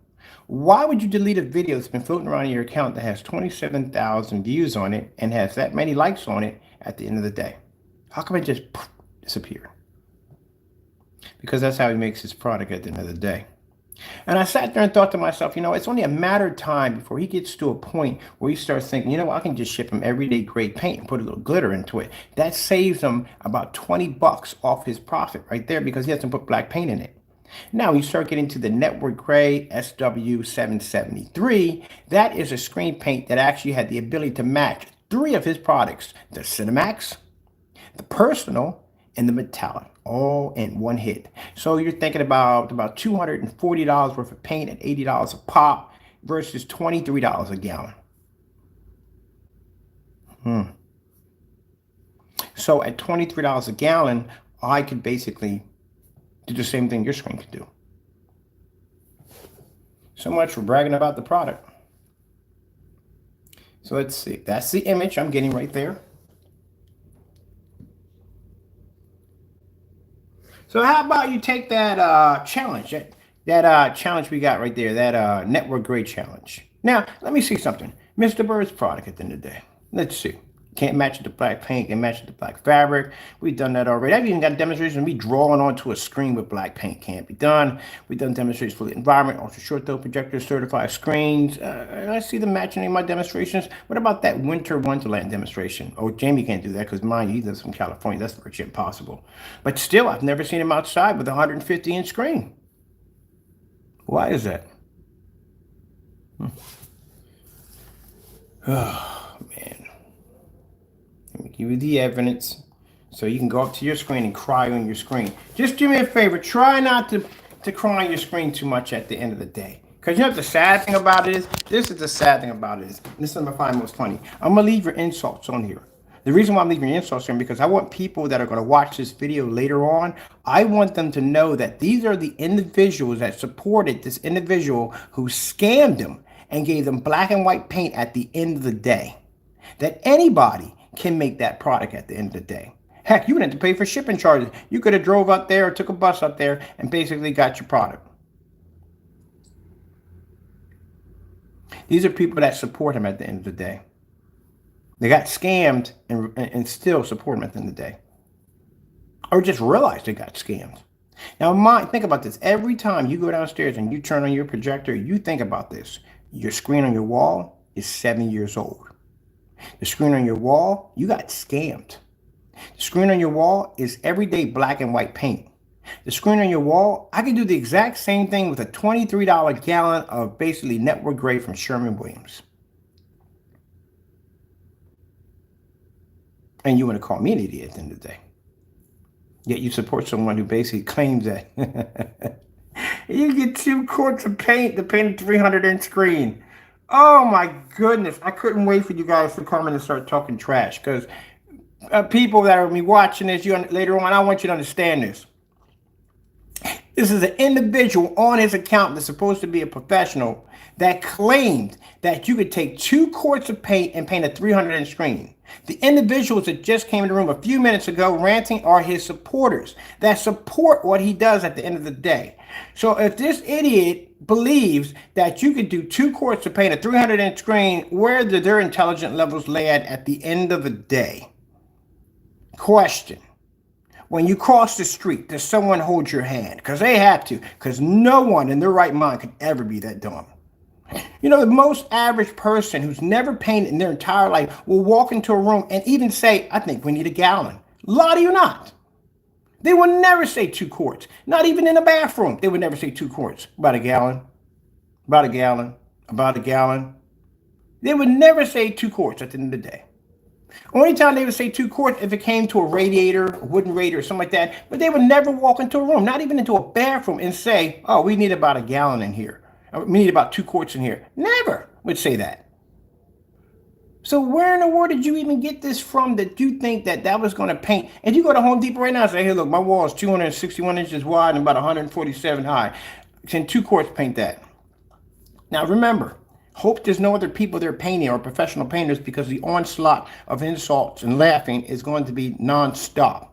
Why would you delete a video that's been floating around in your account that has 27,000 views on it and has that many likes on it at the end of the day? How come it just disappear? Because that's how he makes his product at the end of the day. And I sat there and thought to myself, it's only a matter of time before he gets to a point where he starts thinking, I can just ship him everyday grade paint and put a little glitter into it. That saves him about 20 bucks off his profit right there because he hasn't put black paint in it. Now you start getting to the network gray SW773. That is a screen paint that actually had the ability to match 3 of his products: the Cinemax, the Personal, and the Metallic, all in one hit. So you're thinking about $240 worth of paint at $80 a pop versus $23 a gallon. So at $23 a gallon, I could basically do the same thing your screen could do. So much for bragging about the product. So let's see. That's the image I'm getting right there. So how about you take that challenge, that challenge we got right there, that network grade challenge. Now, let me see something. Mr. Bird's product at the end of the day. Let's see. Can't match it to black paint, can match it to black fabric. We've done that already. I've even got a demonstration of me drawing onto a screen with black paint. Can't be done. We've done demonstrations for the environment, ultra short throw projectors, certified screens. I see them matching in my demonstrations. What about that winter wonderland demonstration? Oh, Jamie can't do that because mine, he lives from California. That's virtually impossible. But still, I've never seen him outside with a 150-inch screen. Why is that? Oh, man. Let me give you the evidence so you can go up to your screen and cry on your screen. Just do me a favor. Try not to cry on your screen too much at the end of the day. Because you know what the sad thing about it is? This is the sad thing about it is. This is what I find most funny. I'm going to leave your insults on here. The reason why I'm leaving your insults on because I want people that are going to watch this video later on, I want them to know that these are the individuals that supported this individual who scammed them and gave them black and white paint at the end of the day. That anybody can make that product at the end of the day. Heck, you wouldn't have to pay for shipping charges. You could have drove up there or took a bus up there and basically got your product. These are people that support him at the end of the day. They got scammed and still support him at the end of the day. Or just realized they got scammed. Now, think about this. Every time you go downstairs and you turn on your projector, you think about this. Your screen on your wall is 7 years old. The screen on your wall, you got scammed. The screen on your wall is everyday black and white paint. The screen on your wall, I can do the exact same thing with a $23 gallon of basically network grade from Sherwin-Williams. And you want to call me an idiot at the end of the day. Yet you support someone who basically claims that you get 2 quarts of paint to paint a 300-inch screen. Oh my goodness. I couldn't wait for you guys to come in and start talking trash because people that are watching this later on, I want you to understand this. This is an individual on his account that's supposed to be a professional that claimed that you could take 2 quarts of paint and paint a 300-inch screen. The individuals that just came in the room a few minutes ago ranting are his supporters that support what he does at the end of the day. So if this idiot believes that you could do 2 quarts to paint a 300-inch screen, where do their intelligence levels lay at the end of the day? Question. When you cross the street, does someone hold your hand? Because they have to. Because no one in their right mind could ever be that dumb. You know, the most average person who's never painted in their entire life will walk into a room and even say, I think we need a gallon. Lie to you not. They would never say 2 quarts. Not even in a bathroom. They would never say 2 quarts. About a gallon. About a gallon. About a gallon. They would never say 2 quarts at the end of the day. Only time they would say 2 quarts if it came to a radiator, a wooden radiator, or something like that. But they would never walk into a room, not even into a bathroom, and say, oh, we need about a gallon in here. We need about 2 quarts in here. Never would say that. So where in the world did you even get this from that you think that that was going to paint? And you go to Home Depot right now and say, hey, look, my wall is 261 inches wide and about 147 high. Can 2 quarts paint that? Now remember, hope there's no other people there painting or professional painters, because the onslaught of insults and laughing is going to be nonstop.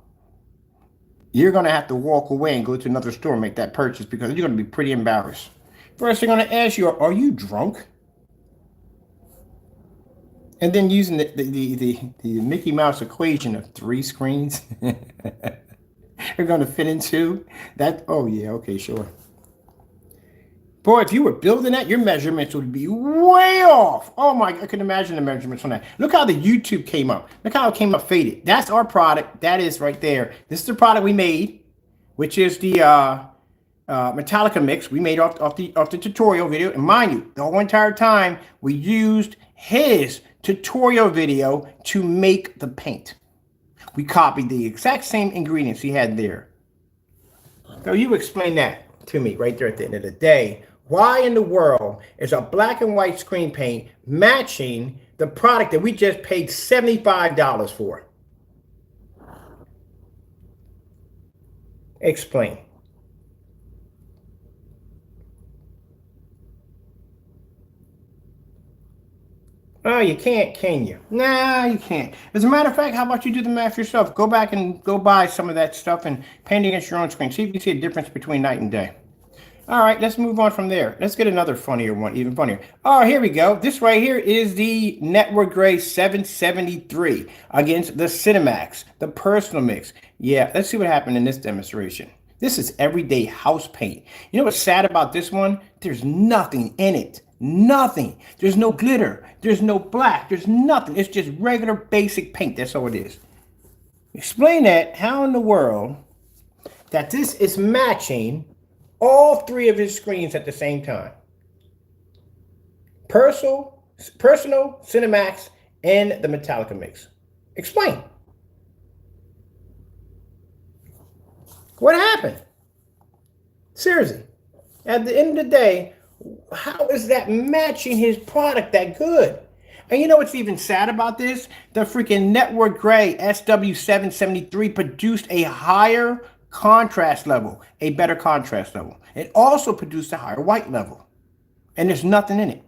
You're going to have to walk away and go to another store and make that purchase, because you're going to be pretty embarrassed. First, they're going to ask you, are you drunk? And then using the Mickey Mouse equation of 3 screens, they're going to fit into that. Oh, yeah, okay, sure. Boy, if you were building that, your measurements would be way off. Oh, my, I can imagine the measurements on that. Look how the YouTube came up. Look how it came up faded. That's our product. That is right there. This is the product we made, which is the Metallica mix we made off the tutorial video. And mind you, the whole entire time we used his tutorial video to make the paint. We copied the exact same ingredients he had there. So you explain that to me right there at the end of the day. Why in the world is a black and white screen paint matching the product that we just paid $75 for? Explain. Oh, you can't, can you? Nah, you can't. As a matter of fact, how about you do the math yourself? Go back and go buy some of that stuff and paint against your own screen. See if you see a difference between night and day. All right, let's move on from there. Let's get another funnier one, even funnier. Oh, here we go. This right here is the Network Gray 773 against the Cinemax, the Personal Mix. Yeah, let's see what happened in this demonstration. This is everyday house paint. You know what's sad about this one? There's nothing in it. Nothing. There's no glitter. There's no black. There's nothing. It's just regular basic paint. That's all it is. Explain that. How in the world that this is matching all 3 of his screens at the same time? Personal, Cinemax, and the Metallica mix. Explain. What happened? Seriously. At the end of the day, how is that matching his product that good? And you know what's even sad about this? The freaking Network Gray SW773 produced a higher contrast level, a better contrast level. It also produced a higher white level. And there's nothing in it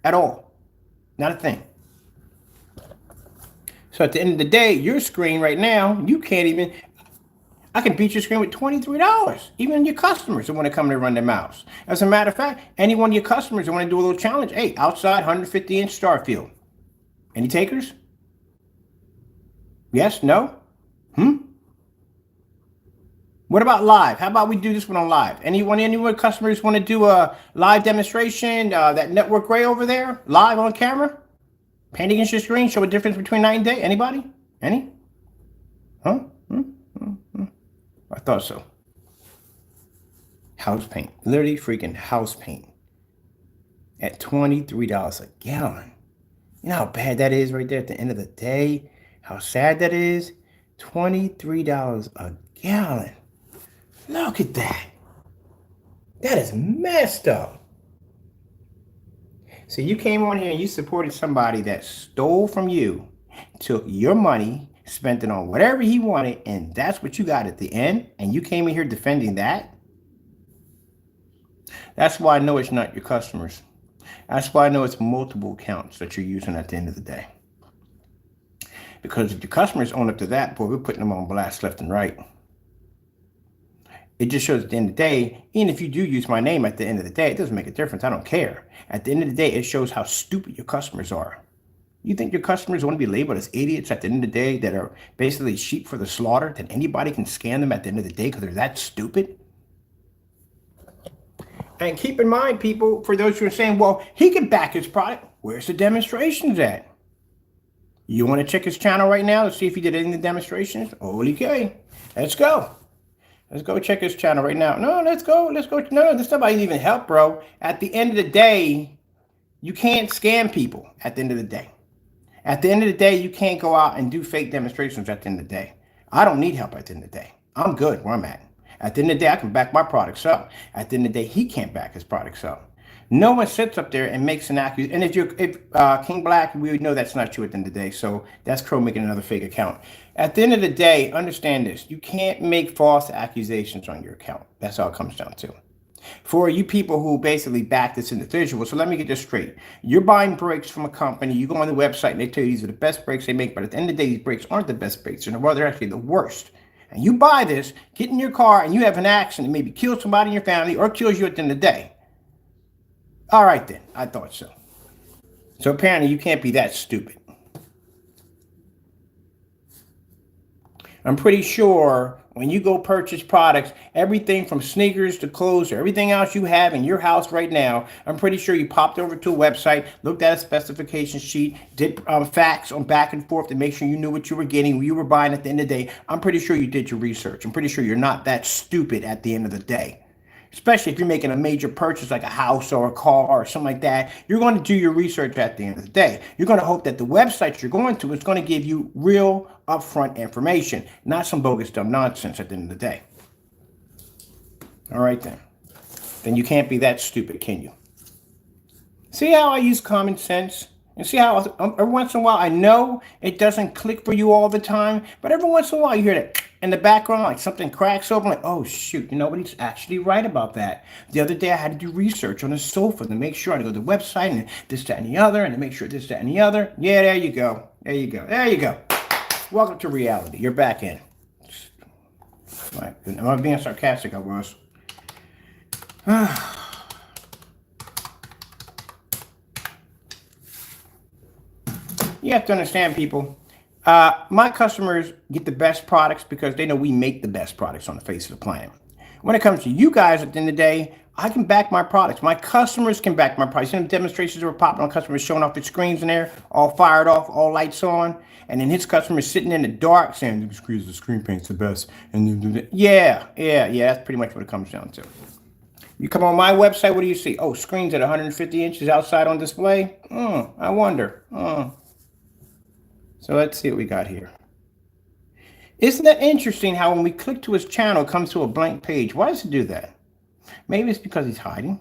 at all. Not a thing. So at the end of the day, your screen right now, you can't even... I can beat your screen with $23. Even your customers that want to come and run their mouse. As a matter of fact, any one of your customers that want to do a little challenge, hey, outside 150-inch Starfield. Any takers? Yes? No? What about live? How about we do this one on live? Anyone customers want to do a live demonstration, that Network Gray over there, live on camera? Paint against your screen, show a difference between night and day? Anybody? Any? Huh? I thought so. House paint. Literally freaking house paint. At $23 a gallon. You know how bad that is right there at the end of the day? How sad that is? $23 a gallon. Look at that. That is messed up. So you came on here and you supported somebody that stole from you, took your money, spent it on whatever he wanted, and that's what you got at the end, and you came in here defending that? That's why I know it's not your customers. That's why I know it's multiple accounts that you're using at the end of the day. Because if your customers own up to that, boy, we're putting them on blast left and right. It just shows at the end of the day, even if you do use my name at the end of the day, it doesn't make a difference. I don't care. At the end of the day, it shows how stupid your customers are. You think your customers want to be labeled as idiots at the end of the day that are basically sheep for the slaughter, that anybody can scam them at the end of the day because they're that stupid? And keep in mind, people, for those who are saying, well, he can back his product. Where's the demonstrations at? You want to check his channel right now to see if he did any of the demonstrations? Okay, let's go. Let's go check his channel right now. No, let's go. No, this stuff might even help, bro. At the end of the day, you can't scam people at the end of the day. At the end of the day, you can't go out and do fake demonstrations at the end of the day. I don't need help at the end of the day. I'm good where I'm at. At the end of the day, I can back my products up. At the end of the day, he can't back his products up. No one sits up there and makes an accusation. And if King Black, we know that's not true at the end of the day. So that's Crow making another fake account. At the end of the day, understand this. You can't make false accusations on your account. That's all it comes down to. For you people who basically back this individual, so let me get this straight. You're buying brakes from a company, you go on the website and they tell you these are the best brakes they make, but at the end of the day, these brakes aren't the best brakes. They're actually the worst. And you buy this, get in your car, and you have an accident that maybe kills somebody in your family or kills you at the end of the day. All right then, I thought so. So apparently you can't be that stupid. I'm pretty sure when you go purchase products, everything from sneakers to clothes or everything else you have in your house right now, I'm pretty sure you popped over to a website, looked at a specification sheet, did facts on back and forth to make sure you knew what you were getting, what you were buying at the end of the day. I'm pretty sure you did your research. I'm pretty sure you're not that stupid at the end of the day. Especially if you're making a major purchase like a house or a car or something like that, you're going to do your research at the end of the day. You're going to hope that the website you're going to is going to give you real upfront information, not some bogus dumb nonsense at the end of the day. All right then. Then you can't be that stupid, can you? See how I use common sense? And see how every once in a while, I know it doesn't click for you all the time, but every once in a while you hear that in the background, like something cracks open, like, oh shoot, you know what, he's actually right about that. The other day I had to do research on a sofa to make sure I go to the website and this, that, and the other, and to make sure this, that, and the other. Yeah, there you go. There you go. There you go. Welcome to reality. You're back in. Right. Am I being sarcastic? I was. You have to understand, people. My customers get the best products because they know we make the best products on the face of the planet. When it comes to you guys, at the end of the day, I can back my products. My customers can back my products. And demonstrations that were popping on customers showing off the screens in there, all fired off, all lights on. And then his customers sitting in the dark saying, the screen paint's the best. And yeah, that's pretty much what it comes down to. You come on my website, what do you see? Oh, screens at 150 inches outside on display? I wonder. So let's see what we got here. Isn't that interesting how when we click to his channel, it comes to a blank page? Why does it do that? Maybe it's because he's hiding.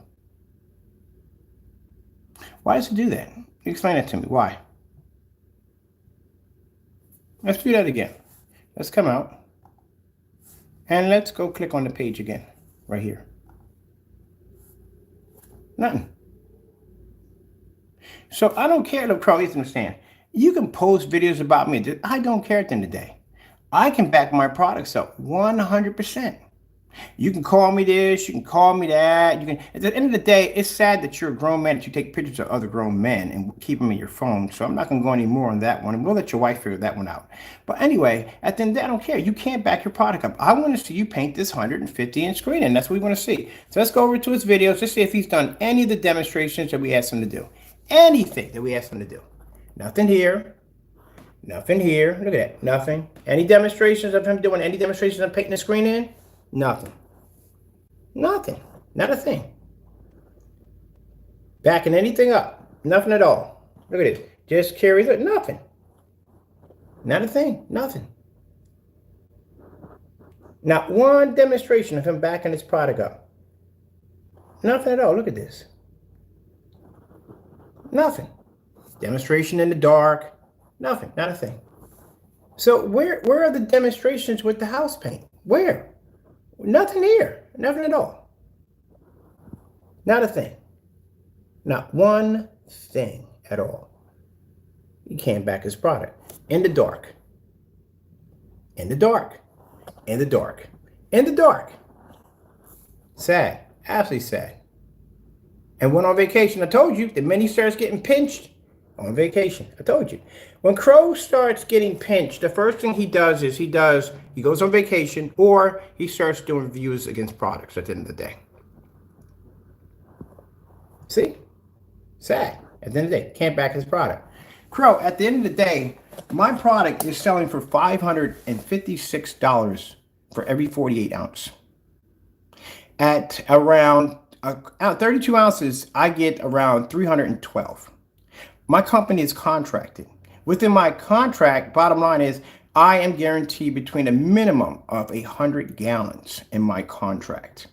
Why does it do that? Explain it to me. Why? Let's do that again. Let's come out. And let's go click on the page again. Right here. Nothing. So I don't care, look, Crow, you understand. You can post videos about me. I don't care at the end of the day. I can back my products up 100%. You can call me this, you can call me that. You can. At the end of the day, it's sad that you're a grown man, that you take pictures of other grown men and keep them in your phone. So I'm not going to go any more on that one. And we'll let your wife figure that one out. But anyway, at the end of the day, I don't care. You can't back your product up. I want to see you paint this 150-inch screen, and that's what we want to see. So let's go over to his videos. Let's see if he's done any of the demonstrations that we asked him to do. Anything that we asked him to do. Nothing here. Nothing here. Look at that. Nothing. Any demonstrations of him doing any demonstrations of painting the screen in? Nothing. Nothing. Not a thing. Backing anything up. Nothing at all. Look at it. Just carries it. Nothing. Not a thing. Nothing. Not one demonstration of him backing his product up. Nothing at all. Look at this. Nothing. Demonstration in the dark. Nothing. Not a thing. So where are the demonstrations with the house paint? Where? Nothing here. Nothing at all. Not a thing. Not one thing at all. You can't back his product. In the dark. In the dark. In the dark. In the dark. Sad. Absolutely sad. And went on vacation. I told you, the minute he starts getting pinched, on vacation. I told you. When Crow starts getting pinched, the first thing he does is he goes on vacation, or he starts doing reviews against products at the end of the day. See? Sad. At the end of the day, can't back his product. Crow, at the end of the day, my product is selling for $556 for every 48 ounce. At around 32 ounces, I get around 312. My company is contracted. Within my contract, bottom line is I am guaranteed between a minimum of 100 gallons in my contract.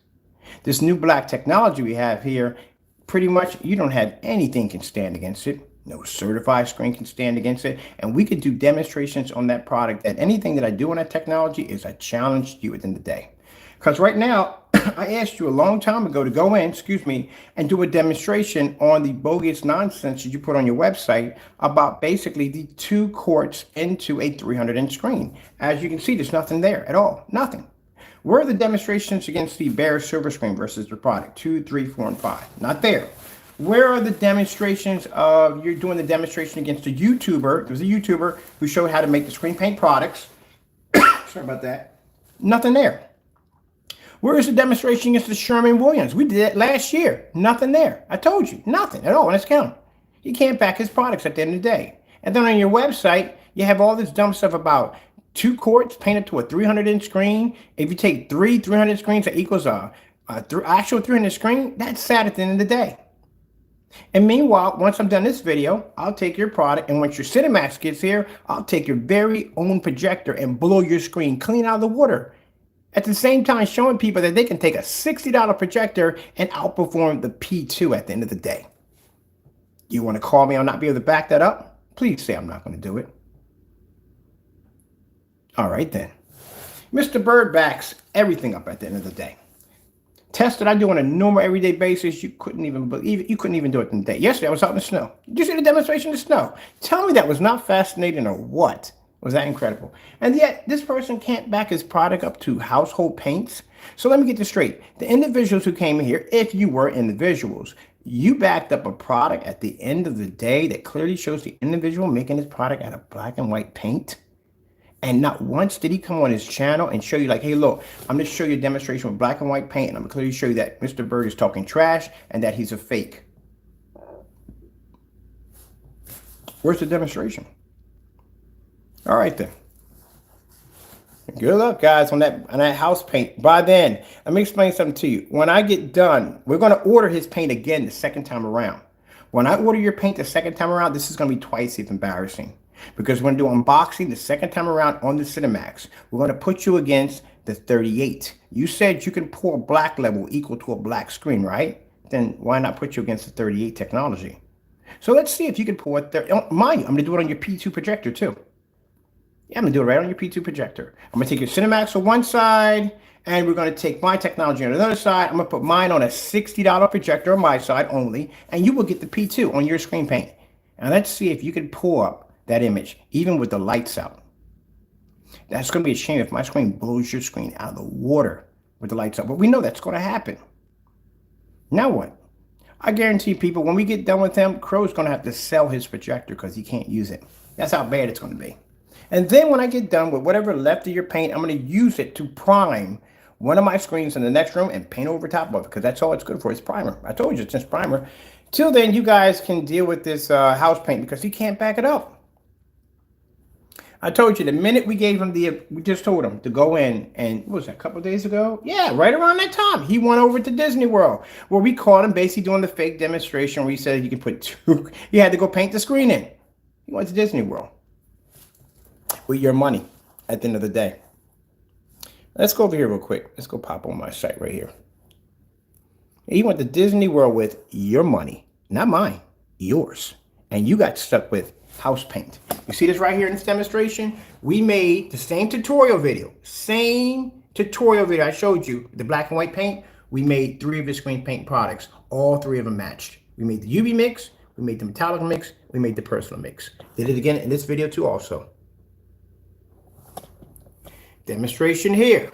This new black technology we have here, pretty much you don't have anything can stand against it. No certified screen can stand against it. And we could do demonstrations on that product. And anything that I do on that technology is I challenge you within the day. Because right now, I asked you a long time ago to go in, and do a demonstration on the bogus nonsense that you put on your website about basically the 2 quarts into a 300-inch screen. As you can see, there's nothing there at all. Nothing. Where are the demonstrations against the bare silver screen versus the product? 2, 3, 4, and 5. Not there. Where are the demonstrations of, you're doing the demonstration against a YouTuber. There's a YouTuber who showed how to make the screen paint products. Sorry about that. Nothing there. Where is the demonstration against the Sherman-Williams? We did that last year. Nothing there. I told you. Nothing at all on his counter. He can't back his products at the end of the day. And then on your website, you have all this dumb stuff about 2 quarts painted to a 300-inch screen. If you take 3 300 screens, that equals a actual 300 screen. That's sad at the end of the day. And meanwhile, once I'm done this video, I'll take your product, and once your Cinemax gets here, I'll take your very own projector and blow your screen clean out of the water. At the same time, showing people that they can take a $60 projector and outperform the P2 at the end of the day. You want to call me? I'll not be able to back that up? Please say I'm not going to do it. All right, then. Mr. Bird backs everything up at the end of the day. Tests that I do on a normal everyday basis, you couldn't even believe it. You couldn't even do it in the day. Yesterday, I was out in the snow. Did you see the demonstration in the snow? Tell me that was not fascinating or what? Was that incredible? And yet, this person can't back his product up to household paints. So let me get this straight. The individuals who came here, if you were individuals, you backed up a product at the end of the day that clearly shows the individual making his product out of black and white paint. And not once did he come on his channel and show you like, hey, look, I'm going to show you a demonstration with black and white paint. And I'm going to clearly show you that Mr. Bird is talking trash and that he's a fake. Where's the demonstration? All right, then. Good luck, guys, on that house paint. By then, let me explain something to you. When I get done, we're going to order his paint again the second time around. When I order your paint the second time around, this is going to be twice as embarrassing. Because we're going to do unboxing the second time around on the Cinemax. We're going to put you against the 38. You said you can pour a black level equal to a black screen, right? Then why not put you against the 38 technology? So let's see if you can pour it there. Mind you, I'm going to do it on your P2 projector too. Yeah, I'm going to do it right on your P2 projector. I'm going to take your Cinemax on one side, and we're going to take my technology on the other side. I'm going to put mine on a $60 projector on my side only, and you will get the P2 on your screen paint. And let's see if you can pull up that image, even with the lights out. That's going to be a shame if my screen blows your screen out of the water with the lights out. But we know that's going to happen. Now what? I guarantee people, when we get done with him, Crow's going to have to sell his projector because he can't use it. That's how bad it's going to be. And then when I get done with whatever left of your paint, I'm going to use it to prime one of my screens in the next room and paint over top of it because that's all it's good for. It's primer. I told you it's just primer. Till then, you guys can deal with this house paint because he can't back it up. I told you the minute we gave him we just told him to go in, and what was that, a couple of days ago? Yeah, right around that time, he went over to Disney World, where we caught him basically doing the fake demonstration where he said you can put 2, he had to go paint the screen in. He went to Disney World with your money at the end of the day. Let's go over here real quick. Let's go pop on my site right here. He went to Disney World with your money, not mine, yours. And you got stuck with house paint. You see this right here in this demonstration? We made the same tutorial video. I showed you, the black and white paint. We made 3 of the screen paint products. All 3 of them matched. We made the UV mix, we made the metallic mix, we made the personal mix. Did it again in this video too also. Demonstration here.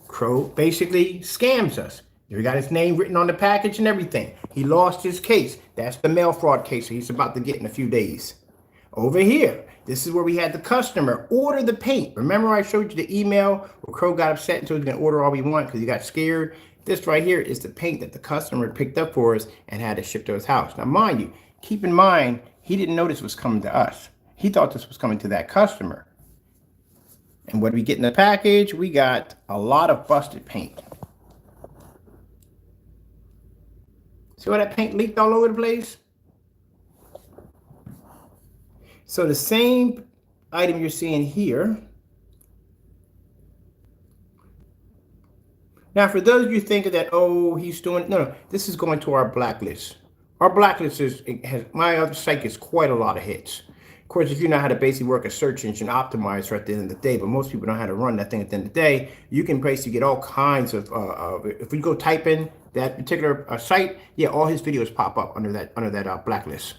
Crow basically scams us. We got his name written on the package and everything. He lost his case. That's the mail fraud case he's about to get in a few days. Over here, this is where we had the customer order the paint. Remember I showed you the email where Crow got upset and told us he was going to order all we want because he got scared? This right here is the paint that the customer picked up for us and had it shipped to his house. Now, mind you, keep in mind, he didn't know this was coming to us. He thought this was coming to that customer. And what did we get in the package? We got a lot of busted paint. See how that paint leaked all over the place? So the same item you're seeing here. Now, for those of you thinking that, oh, he's doing, no, this is going to our blacklist. Our blacklist my other site gets quite a lot of hits. Of course, if you know how to basically work a search engine optimizer at the end of the day, but most people know how to run that thing at the end of the day, you can basically get all kinds of, if we go type in that particular site, yeah, all his videos pop up under that blacklist.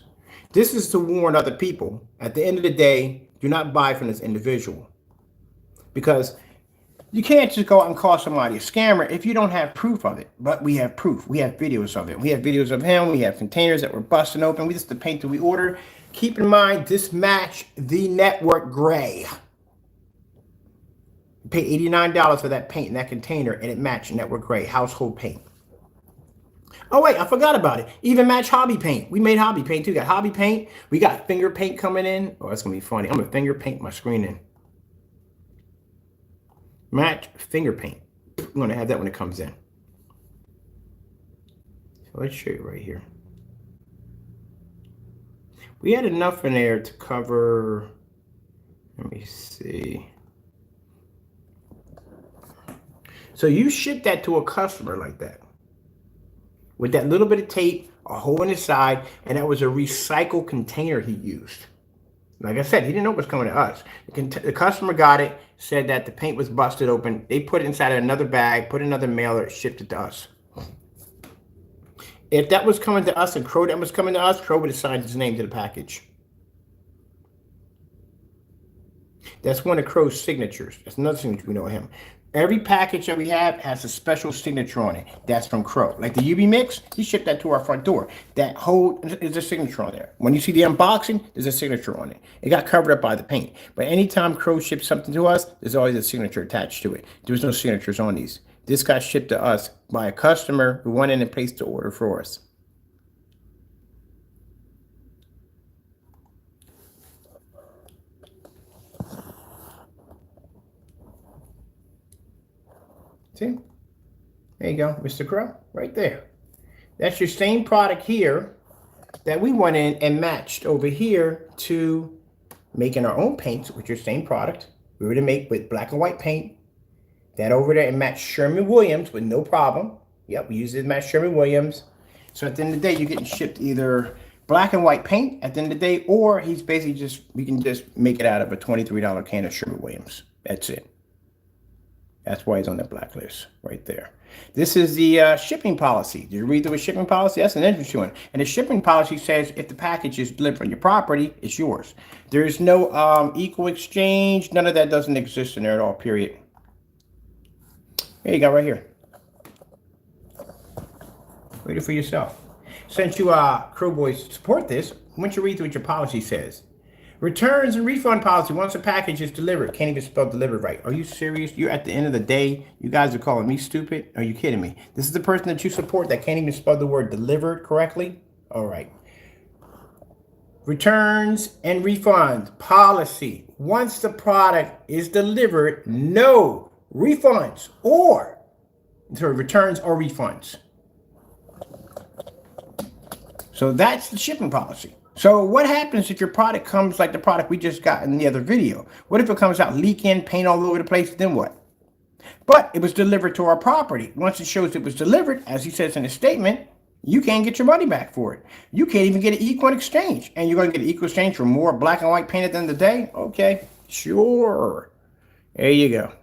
This is to warn other people. At the end of the day, do not buy from this individual, because you can't just go out and call somebody a scammer if you don't have proof of it. But we have proof. We have videos of it. We have videos of him. We have containers that were busting open. This is the paint that we ordered. Keep in mind, this matched the network gray. You pay $89 for that paint in that container, and it matched network gray, household paint. Oh, wait, I forgot about it. Even match hobby paint. We made hobby paint, too. We got hobby paint. We got finger paint coming in. Oh, that's going to be funny. I'm going to finger paint my screen in. Match finger paint. I'm going to have that when it comes in. So let's show you right here. We had enough in there to cover, let me see. So you ship that to a customer like that, with that little bit of tape, a hole in the side, and that was a recycled container he used. Like I said, he didn't know what was coming to us. The customer got it, said that the paint was busted open. They put it inside of another bag, put another mailer, shipped it to us. If that was coming to us and Crow that was coming to us, Crow would have signed his name to the package. That's one of Crow's signatures. That's another signature we know of him. Every package that we have has a special signature on it. That's from Crow. Like the UV mix, he shipped that to our front door. That whole is a signature on there. When you see the unboxing, there's a signature on it. It got covered up by the paint. But anytime Crow ships something to us, there's always a signature attached to it. There's no signatures on these. This got shipped to us by a customer who went in and placed the order for us. See? There you go, Mr. Crow, right there. That's your same product here that we went in and matched over here to making our own paints with your same product. We were to make with black and white paint. That over there and match Sherman-Williams with no problem. Yep, we use it to match Sherman-Williams. So at the end of the day, you're getting shipped either black and white paint at the end of the day, or he's basically we can just make it out of a $23 can of Sherman-Williams. That's it. That's why he's on that blacklist right there. This is the shipping policy. Did you read through the shipping policy? That's an interesting one. And the shipping policy says if the package is delivered on your property, it's yours. There is no equal exchange. None of that doesn't exist in there at all, period. Here you go, right here. Read it for yourself. Since you Crow Boys support this, why don't you read through what your policy says? Returns and refund policy. Once a package is delivered, can't even spell delivered right. Are you serious? You're at the end of the day, you guys are calling me stupid? Are you kidding me? This is the person that you support that can't even spell the word delivered correctly? All right. Returns and refunds policy. Once the product is delivered, no refunds or returns or refunds. So that's the shipping policy. So what happens if your product comes like the product we just got in the other video? What if it comes out leaking, paint all over the place? Then what? But it was delivered to our property. Once it shows it was delivered, as he says in his statement, you can't get your money back for it. You can't even get an equal exchange. And you're going to get an equal exchange for more black and white paint at the end of the day? Okay, sure. There you go.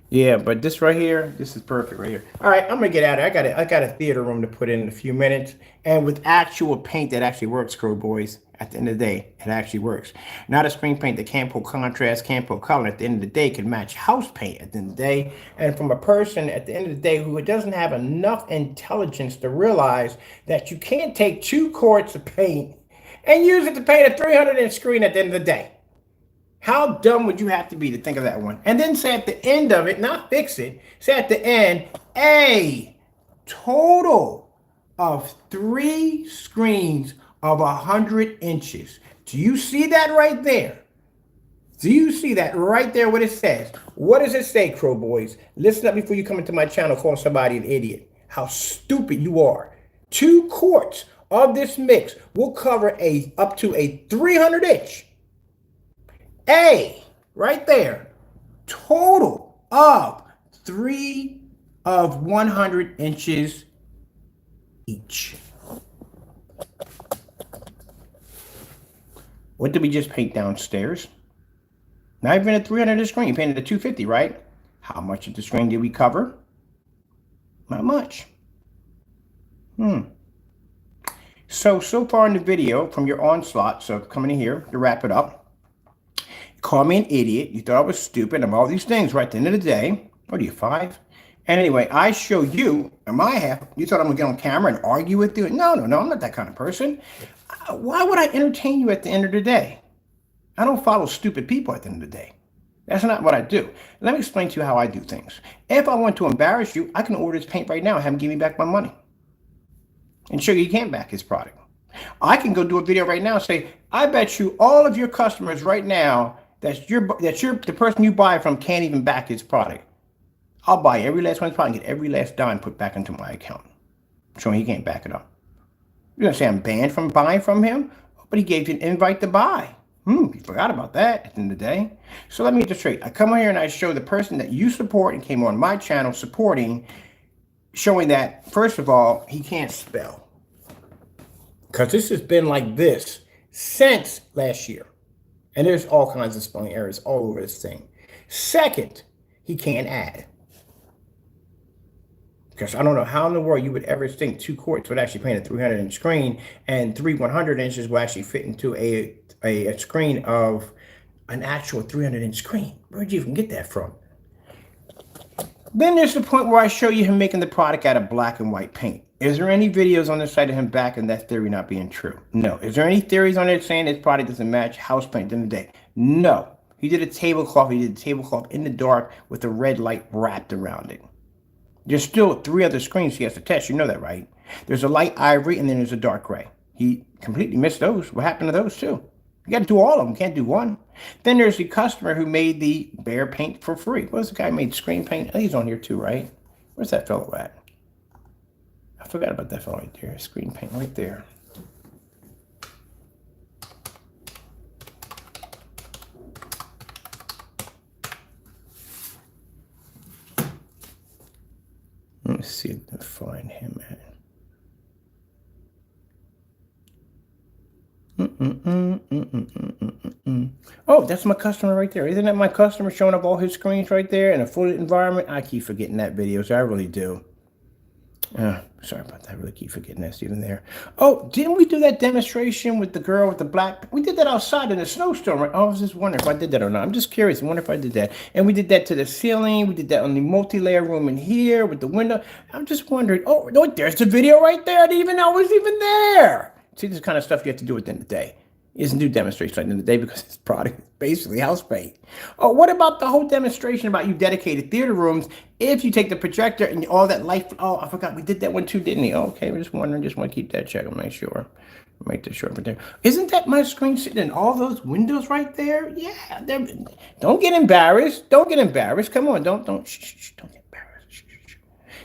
Yeah, but this right here, this is perfect right here. All right, I'm gonna get out of it. I got a theater room to put in a few minutes, and with actual paint that actually works, Crow Boys. At the end of the day, it actually works. Not a screen paint that can't pull contrast, can't pull color. At the end of the day, can match house paint at the end of the day. And from a person at the end of the day who doesn't have enough intelligence to realize that you can't take 2 quarts of paint and use it to paint a 300-inch screen at the end of the day. How dumb would you have to be to think of that one? And then say at the end of it, not fix it, say at the end, a total of 3 screens of 100 inches. Do you see that right there? Do you see that right there, what it says? What does it say, Crow Boys? Listen up before you come into my channel calling somebody an idiot. how stupid you are. 2 quarts of this mix will cover up to a 300 inch. Right there. Total of 3 of 100 inches each. What did we just paint downstairs? Not even a 300 inch screen. You painted a 250, right? How much of the screen did we cover? Not much. So far in the video from your onslaught, so coming in here to wrap it up, you called me an idiot. You thought I was stupid. I'm all these things, right? At the end of the day, what are you, 5? And anyway, I show you in my half. You thought I'm going to get on camera and argue with you? No, I'm not that kind of person. Why would I entertain you at the end of the day? I don't follow stupid people at the end of the day. That's not what I do. Let me explain to you how I do things. If I want to embarrass you, I can order his paint right now and have him give me back my money. And show you can't back his product. I can go do a video right now and say, I bet you all of your customers right now the person you buy from can't even back his product. I'll buy every last one of his product and get every last dime put back into my account. Showing he can't back it up. You're going to say I'm banned from buying from him? But he gave you an invite to buy. You forgot about that at the end of the day. So let me get this straight. I come on here and I show the person that you support and came on my channel supporting, showing that, first of all, he can't spell. Because this has been like this since last year. And there's all kinds of spelling errors all over this thing. Second, he can't add. Because I don't know how in the world you would ever think 2 quarts would actually paint a 300 inch screen and 3 100 inches will actually fit into a screen of an actual 300 inch screen. Where'd you even get that from? Then there's the point where I show you him making the product out of black and white paint. Is there any videos on the site of him backing that theory not being true? No. Is there any theories on it saying his product doesn't match house paint in the day? No. He did a tablecloth. He did a tablecloth in the dark with a red light wrapped around it. There's still 3 other screens he has to test. You know that, right? There's a light ivory and then there's a dark gray. He completely missed those. What happened to those too? You got to do all of them. Can't do one. Then there's the customer who made the bare paint for free. What's the guy who made screen paint? Oh, he's on here too, right? Where's that fellow at? I forgot about that fellow right there. Screen paint right there. Let's see if I can find him at. Oh, that's my customer right there. Isn't that my customer showing up all his screens right there in a full environment? I keep forgetting that video, so I really do. Sorry about that. I really keep forgetting that's even there. Oh, didn't we do that demonstration with the girl with the black? We did that outside in a snowstorm, right? Oh, I was just wondering if I did that or not. I'm just curious. I wonder if I did that. And we did that to the ceiling. We did that on the multi-layer room in here with the window. I'm just wondering. Oh, there's the video right there. I didn't even know it was even there. See, this kind of stuff you have to do at the end of the day. He doesn't do demonstrations at the end of the day because his product is basically house paint. Oh, what about the whole demonstration about you dedicated theater rooms? If you take the projector and all that light, oh, I forgot we did that one too, didn't we? Okay, we're just wondering, just want to keep that check. I'll make sure. Make that sure right there. Isn't that my screen sitting in all those windows right there? Yeah. Don't get embarrassed. Don't get embarrassed. Come on, don't get embarrassed.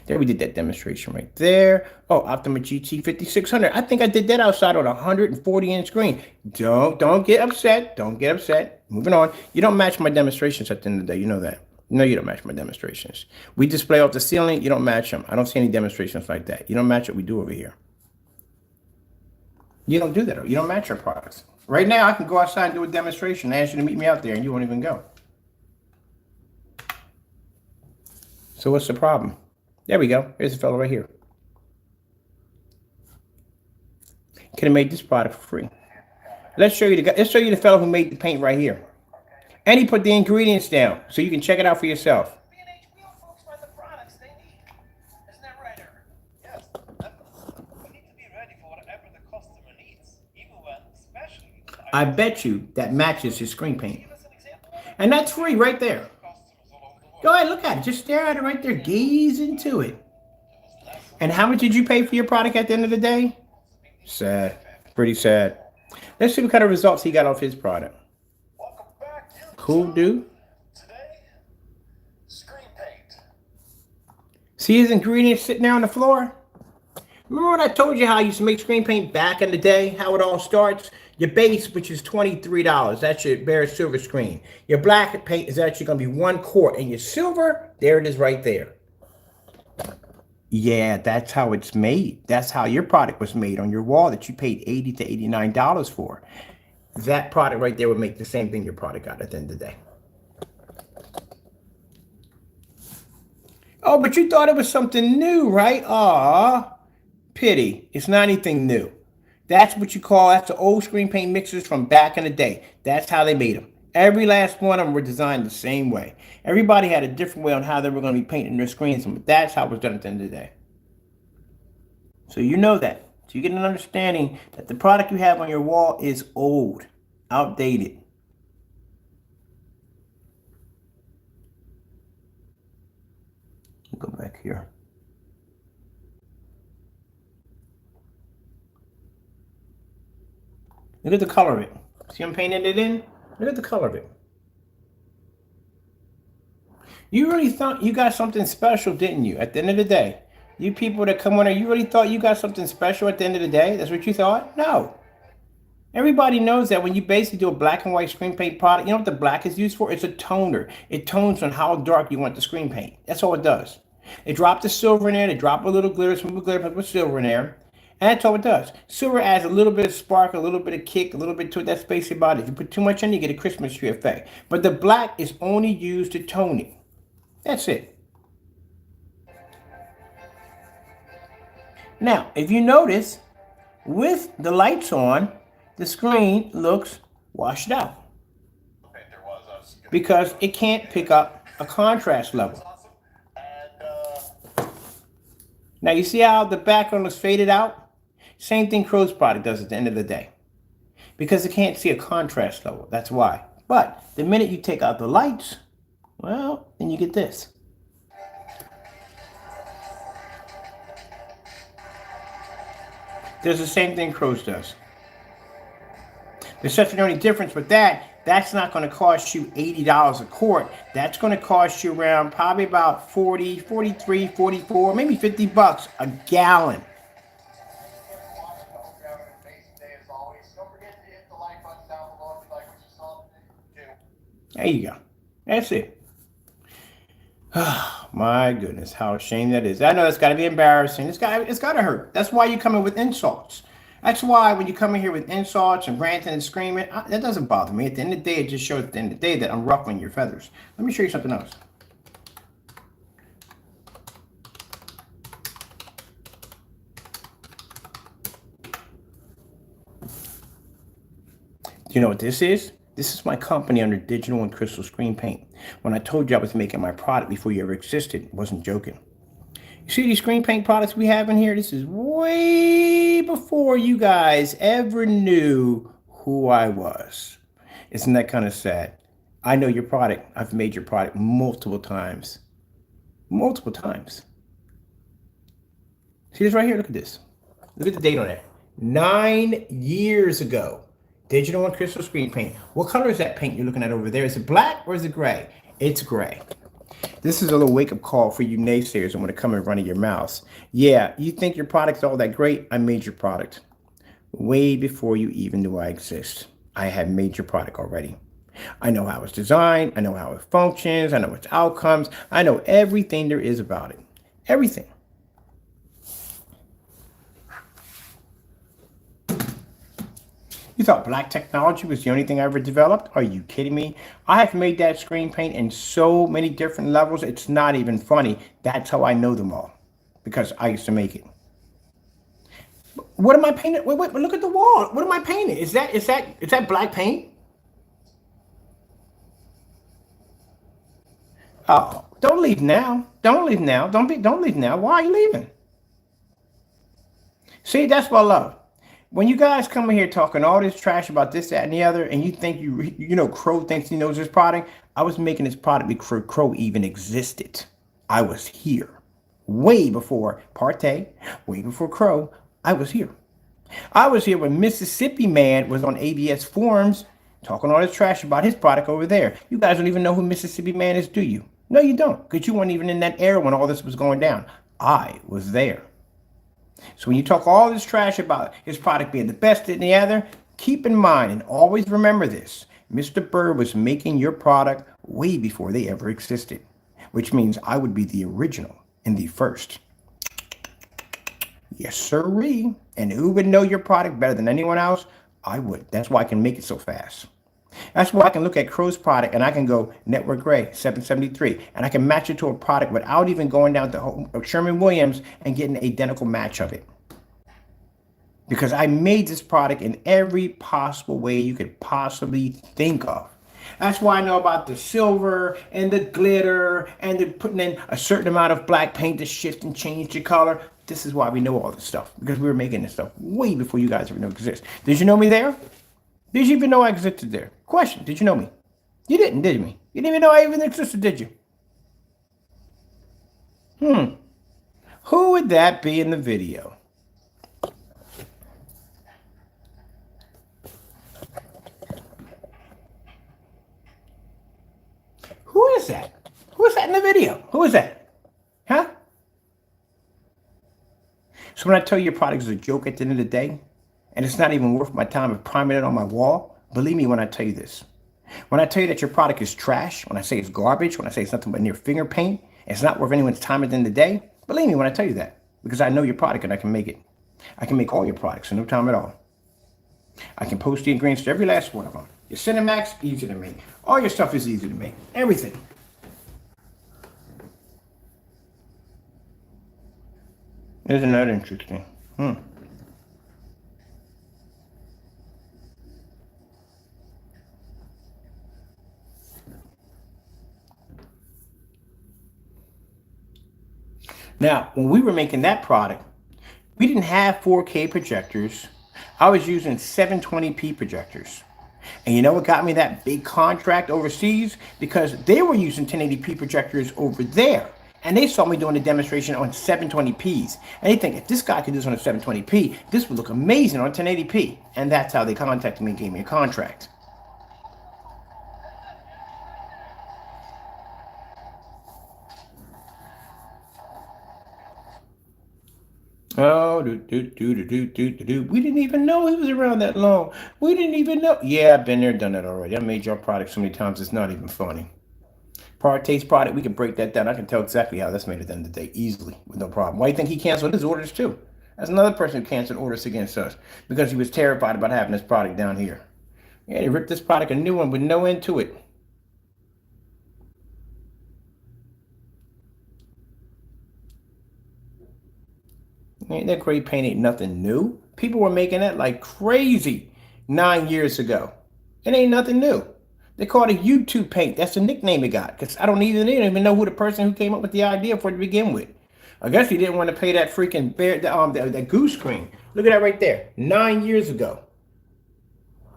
There we did that demonstration right there. Oh, Optima GT 5600. I think I did that outside on a 140-inch screen. Don't get upset. Don't get upset. Moving on. You don't match my demonstrations at the end of the day. You know that. No, you don't match my demonstrations. We display off the ceiling. You don't match them. I don't see any demonstrations like that. You don't match what we do over here. You don't do that. You don't match our products. Right now, I can go outside and do a demonstration and ask you to meet me out there, and you won't even go. So what's the problem? There we go. Here's the fellow right here. Could have made this product for free. Let's show you the fellow who made the paint right here. And he put the ingredients down so you can check it out for yourself. I bet you that matches his screen paint. And that's free right there. Go ahead, look at it. Just stare at it right there. Gaze into it. And how much did you pay for your product at the end of the day? Sad. Pretty sad. Let's see what kind of results he got off his product. Cool dude. See his ingredients sitting there on the floor? Remember when I told you how I used to make screen paint back in the day, how it all starts? Your base, which is $23, that's your bare silver screen. Your black paint is actually going to be 1 quart, and your silver, there it is right there. Yeah, that's how it's made. That's how your product was made on your wall that you paid $80 to $89 for. That product right there would make the same thing your product got at the end of the day. Oh, but you thought it was something new, right? Aw, pity. It's not anything new. That's what you call, that's the old screen paint mixers from back in the day. That's how they made them. Every last one of them were designed the same way. Everybody had a different way on how they were going to be painting their screens, but that's how it was done at the end of the day. So you know that. So you get an understanding that the product you have on your wall is old, outdated. Go back here. Look at the color of it. See I'm painting it in? Look at the color of it. You really thought you got something special, didn't you? At the end of the day, you people that come on here, you really thought you got something special at the end of the day? That's what you thought? No. Everybody knows that when you basically do a black and white screen paint product, you know what the black is used for? It's a toner. It tones on how dark you want the screen paint. That's all it does. They drop the silver in there. They drop a little glitter, smooth glitter, put silver in there. And that's all it does. Silver adds a little bit of spark, a little bit of kick, a little bit to it. That's basically about it. If you put too much in, you get a Christmas tree effect. But the black is only used to tone it. That's it. Now, if you notice, with the lights on, the screen looks washed out because it can't pick up a contrast level. Now you see how the background looks faded out? Same thing CROWS product does at the end of the day because it can't see a contrast level. That's why. But the minute you take out the lights, well, then you get this. There's the same thing CROWS does. There's such an only difference with that. That's not going to cost you $80 a quart. That's going to cost you around probably about 40, 43, 44, maybe 50 bucks a gallon. There you go. That's it. Oh, my goodness, how ashamed that is. I know it's got to be embarrassing. It's got to hurt. That's why you come in with insults. That's why when you come in here with insults and ranting and screaming, that doesn't bother me. At the end of the day, it just shows at the end of the day that I'm ruffling your feathers. Let me show you something else. Do you know what this is? This is my company under Digital and Crystal Screen Paint. When I told you I was making my product before you ever existed, I wasn't joking. You see these screen paint products we have in here? This is way before you guys ever knew who I was. Isn't that kind of sad? I know your product. I've made your product multiple times. Multiple times. See this right here? Look at this. Look at the date on it. 9 years ago. Digital and Crystal Screen Paint. What color is that paint you're looking at over there? Is it black or is it gray? It's gray. This is a little wake-up call for you naysayers that want to come and run in your mouths. Yeah, you think your product's all that great? I made your product. Way before you even knew I exist. I had made your product already. I know how it's designed. I know how it functions. I know its outcomes. I know everything there is about it. Everything. You thought black technology was the only thing I ever developed? Are you kidding me? I have made that screen paint in so many different levels, it's not even funny. That's how I know them all, because I used to make it. What am I painting? Wait, look at the wall. What am I painting? Is that black paint? Oh, don't leave now. Don't leave now. Don't leave now. Why are you leaving? See, that's what I love. When you guys come in here talking all this trash about this, that, and the other, and you think you know Crow thinks he knows this product, I was making this product before Crow even existed. I was here. Way before Partey, way before Crow, I was here. I was here when Mississippi Man was on ABS forums talking all this trash about his product over there. You guys don't even know who Mississippi Man is, do you? No, you don't, because you weren't even in that era when all this was going down. I was there. So when you talk all this trash about his product being the best and the other, keep in mind and always remember this. Mr. Bird was making your product way before they ever existed, which means I would be the original and the first. Yes, sirree. And who would know your product better than anyone else? I would. That's why I can make it so fast. That's why I can look at CROWS product and I can go Network Gray 773 and I can match it to a product without even going down to Sherwin-Williams and getting an identical match of it. Because I made this product in every possible way you could possibly think of. That's why I know about the silver and the glitter and the putting in a certain amount of black paint to shift and change the color. This is why we know all this stuff, because we were making this stuff way before you guys ever knew it exists. Did you know me there? Did you even know I existed there? Question, did you know me? You didn't, did you? You didn't even know I even existed, did you? Who would that be in the video? Who is that? Who is that in the video? Who is that? Huh? So when I tell you your product is a joke at the end of the day, and it's not even worth my time of priming it on my wall, believe me when I tell you this. When I tell you that your product is trash, when I say it's garbage, when I say it's nothing but near finger paint, it's not worth anyone's time at the end of the day, believe me when I tell you that. Because I know your product and I can make it. I can make all your products in no time at all. I can post the ingredients to every last one of them. Your Cinemax, easy to make. All your stuff is easy to make. Everything. Isn't that interesting? Now, when we were making that product, we didn't have 4K projectors. I was using 720p projectors. And you know what got me that big contract overseas? Because they were using 1080p projectors over there. And they saw me doing a demonstration on 720p's. And they think, if this guy could do this on a 720p, this would look amazing on 1080p. And that's how they contacted me and gave me a contract. Oh, we didn't even know he was around that long. We didn't even know. Yeah, I've been there, done that already. I made your product so many times, it's not even funny. Taste product, we can break that down. I can tell exactly how that's made at the end of the day, easily, with no problem. Why do you think he canceled his orders too? That's another person who canceled orders against us because he was terrified about having this product down here. Yeah, he ripped this product a new one with no end to it. That gray paint ain't nothing new. People were making that like crazy 9 years ago. It ain't nothing new. They call it YouTube paint. That's the nickname it got. Because I don't even know who the person who came up with the idea for it to begin with. I guess he didn't want to pay that freaking that goose screen. Look at that right there. 9 years ago.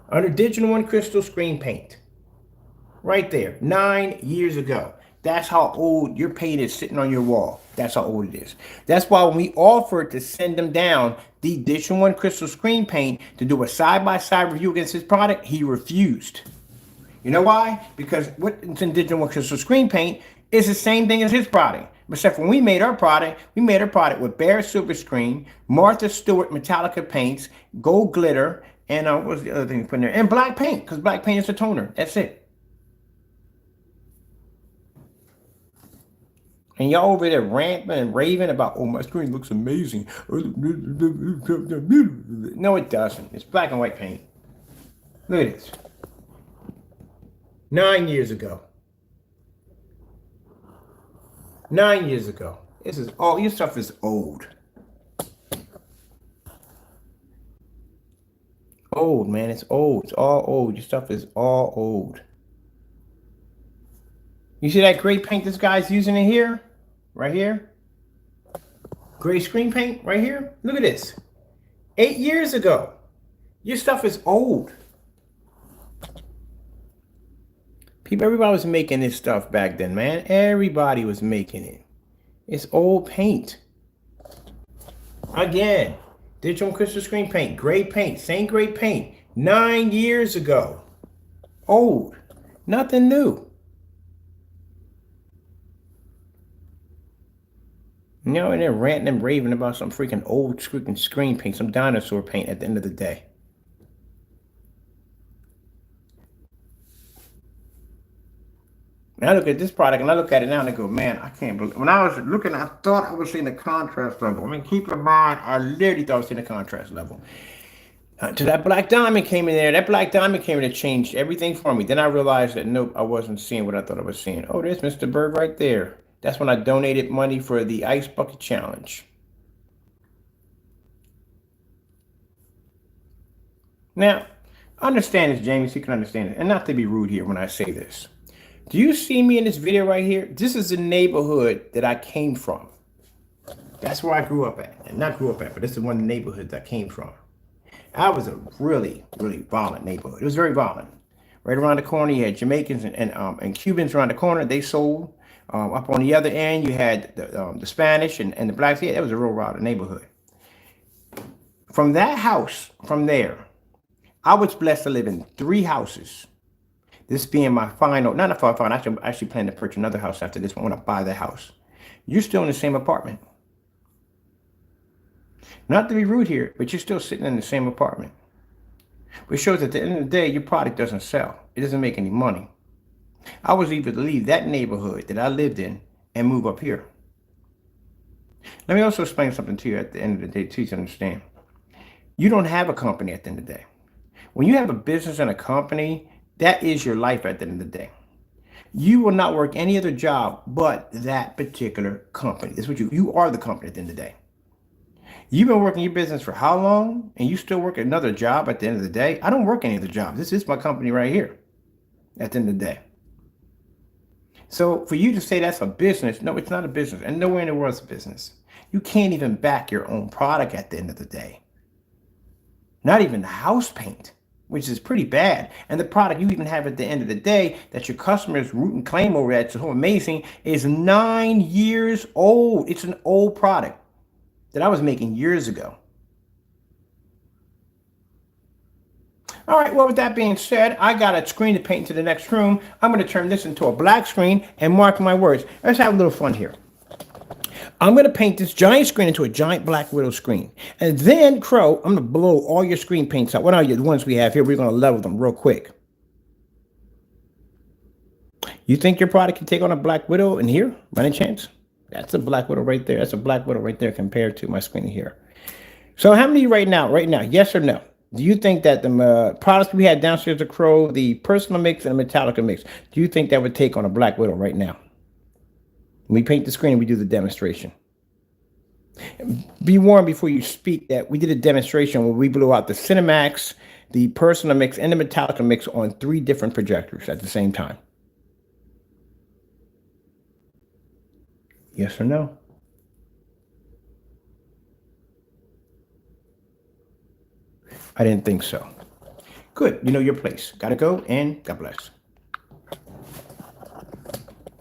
Under Digital One Crystal screen paint. Right there. 9 years ago. That's how old your paint is sitting on your wall. That's how old it is. That's why when we offered to send him down the Digital One Crystal screen paint to do a side-by-side review against his product, he refused. You know why? Because what's in Digital One Crystal screen paint is the same thing as his product. Except when we made our product with Bear Silver Screen, Martha Stewart Metallica paints, gold glitter, and what was the other thing you put in there? And black paint, because black paint is a toner. That's it. And y'all over there ranting and raving about, oh, my screen looks amazing. No, it doesn't. It's black and white paint. Look at this. 9 years ago. 9 years ago. This is all your stuff is old. Old, man. It's old. It's all old. Your stuff is all old. You see that gray paint this guy's using in here? Right here? Gray screen paint right here? Look at this. 8 years ago. Your stuff is old. People, everybody was making this stuff back then, man. Everybody was making it. It's old paint. Again, Digital Crystal screen paint, gray paint, same gray paint. 9 years ago. Old. Nothing new. You know, and they're ranting and raving about some freaking old freaking screen paint, some dinosaur paint at the end of the day. And I look at this product and I look at it now and I go, man, I can't believe. When I was looking, I thought I was seeing the contrast level. I mean, keep in mind, I literally thought I was seeing the contrast level. Until that black diamond came in there. That black diamond came in and changed everything for me. Then I realized that nope, I wasn't seeing what I thought I was seeing. Oh, there's Mr. Berg right there. That's when I donated money for the Ice Bucket Challenge. Now, understand this, Jamie, so you can understand it. And not to be rude here when I say this. Do you see me in this video right here? This is the neighborhood that I came from. That's where I grew up at. And not grew up at, but this is one of the neighborhoods I came from. I was a really, really violent neighborhood. It was very violent. Right around the corner, you had Jamaicans and Cubans around the corner. They sold. Up on the other end, you had the Spanish and the blacks. Yeah, that was a real violent neighborhood. From that house, from there, I was blessed to live in 3 houses. This being my final, not a final, I actually plan to purchase another house after this one when I buy the house. You're still in the same apartment. Not to be rude here, but you're still sitting in the same apartment. Which shows at the end of the day, your product doesn't sell. It doesn't make any money. I was able to leave that neighborhood that I lived in and move up here. Let me also explain something to you at the end of the day, too, to understand. You don't have a company at the end of the day. When you have a business and a company, that is your life at the end of the day. You will not work any other job but that particular company. That's what you are the company at the end of the day. You've been working your business for how long? And you still work another job at the end of the day? I don't work any other job. This is my company right here at the end of the day. So for you to say that's a business, no, it's not a business. And nowhere in the world is a business. You can't even back your own product at the end of the day. Not even the house paint, which is pretty bad. And the product you even have at the end of the day that your customers root and claim over that's so amazing is 9 years old. It's an old product that I was making years ago. All right, well, with that being said, I got a screen to paint into the next room. I'm going to turn this into a black screen and mark my words. Let's have a little fun here. I'm going to paint this giant screen into a giant Black Widow screen. And then, Crow, I'm going to blow all your screen paints out. What are the ones we have here? We're going to level them real quick. You think your product can take on a Black Widow in here, by any chance? That's a Black Widow right there. That's a Black Widow right there compared to my screen here. So how many right now, yes or no? Do you think that the products we had downstairs at Crow, the personal mix and the Metallica mix, do you think that would take on a Black Widow right now? We paint the screen and we do the demonstration. Be warned before you speak that we did a demonstration where we blew out the Cinemax, the personal mix, and the Metallica mix on 3 different projectors at the same time. Yes or no? I didn't think so. Good. You know your place. Gotta go, and God bless.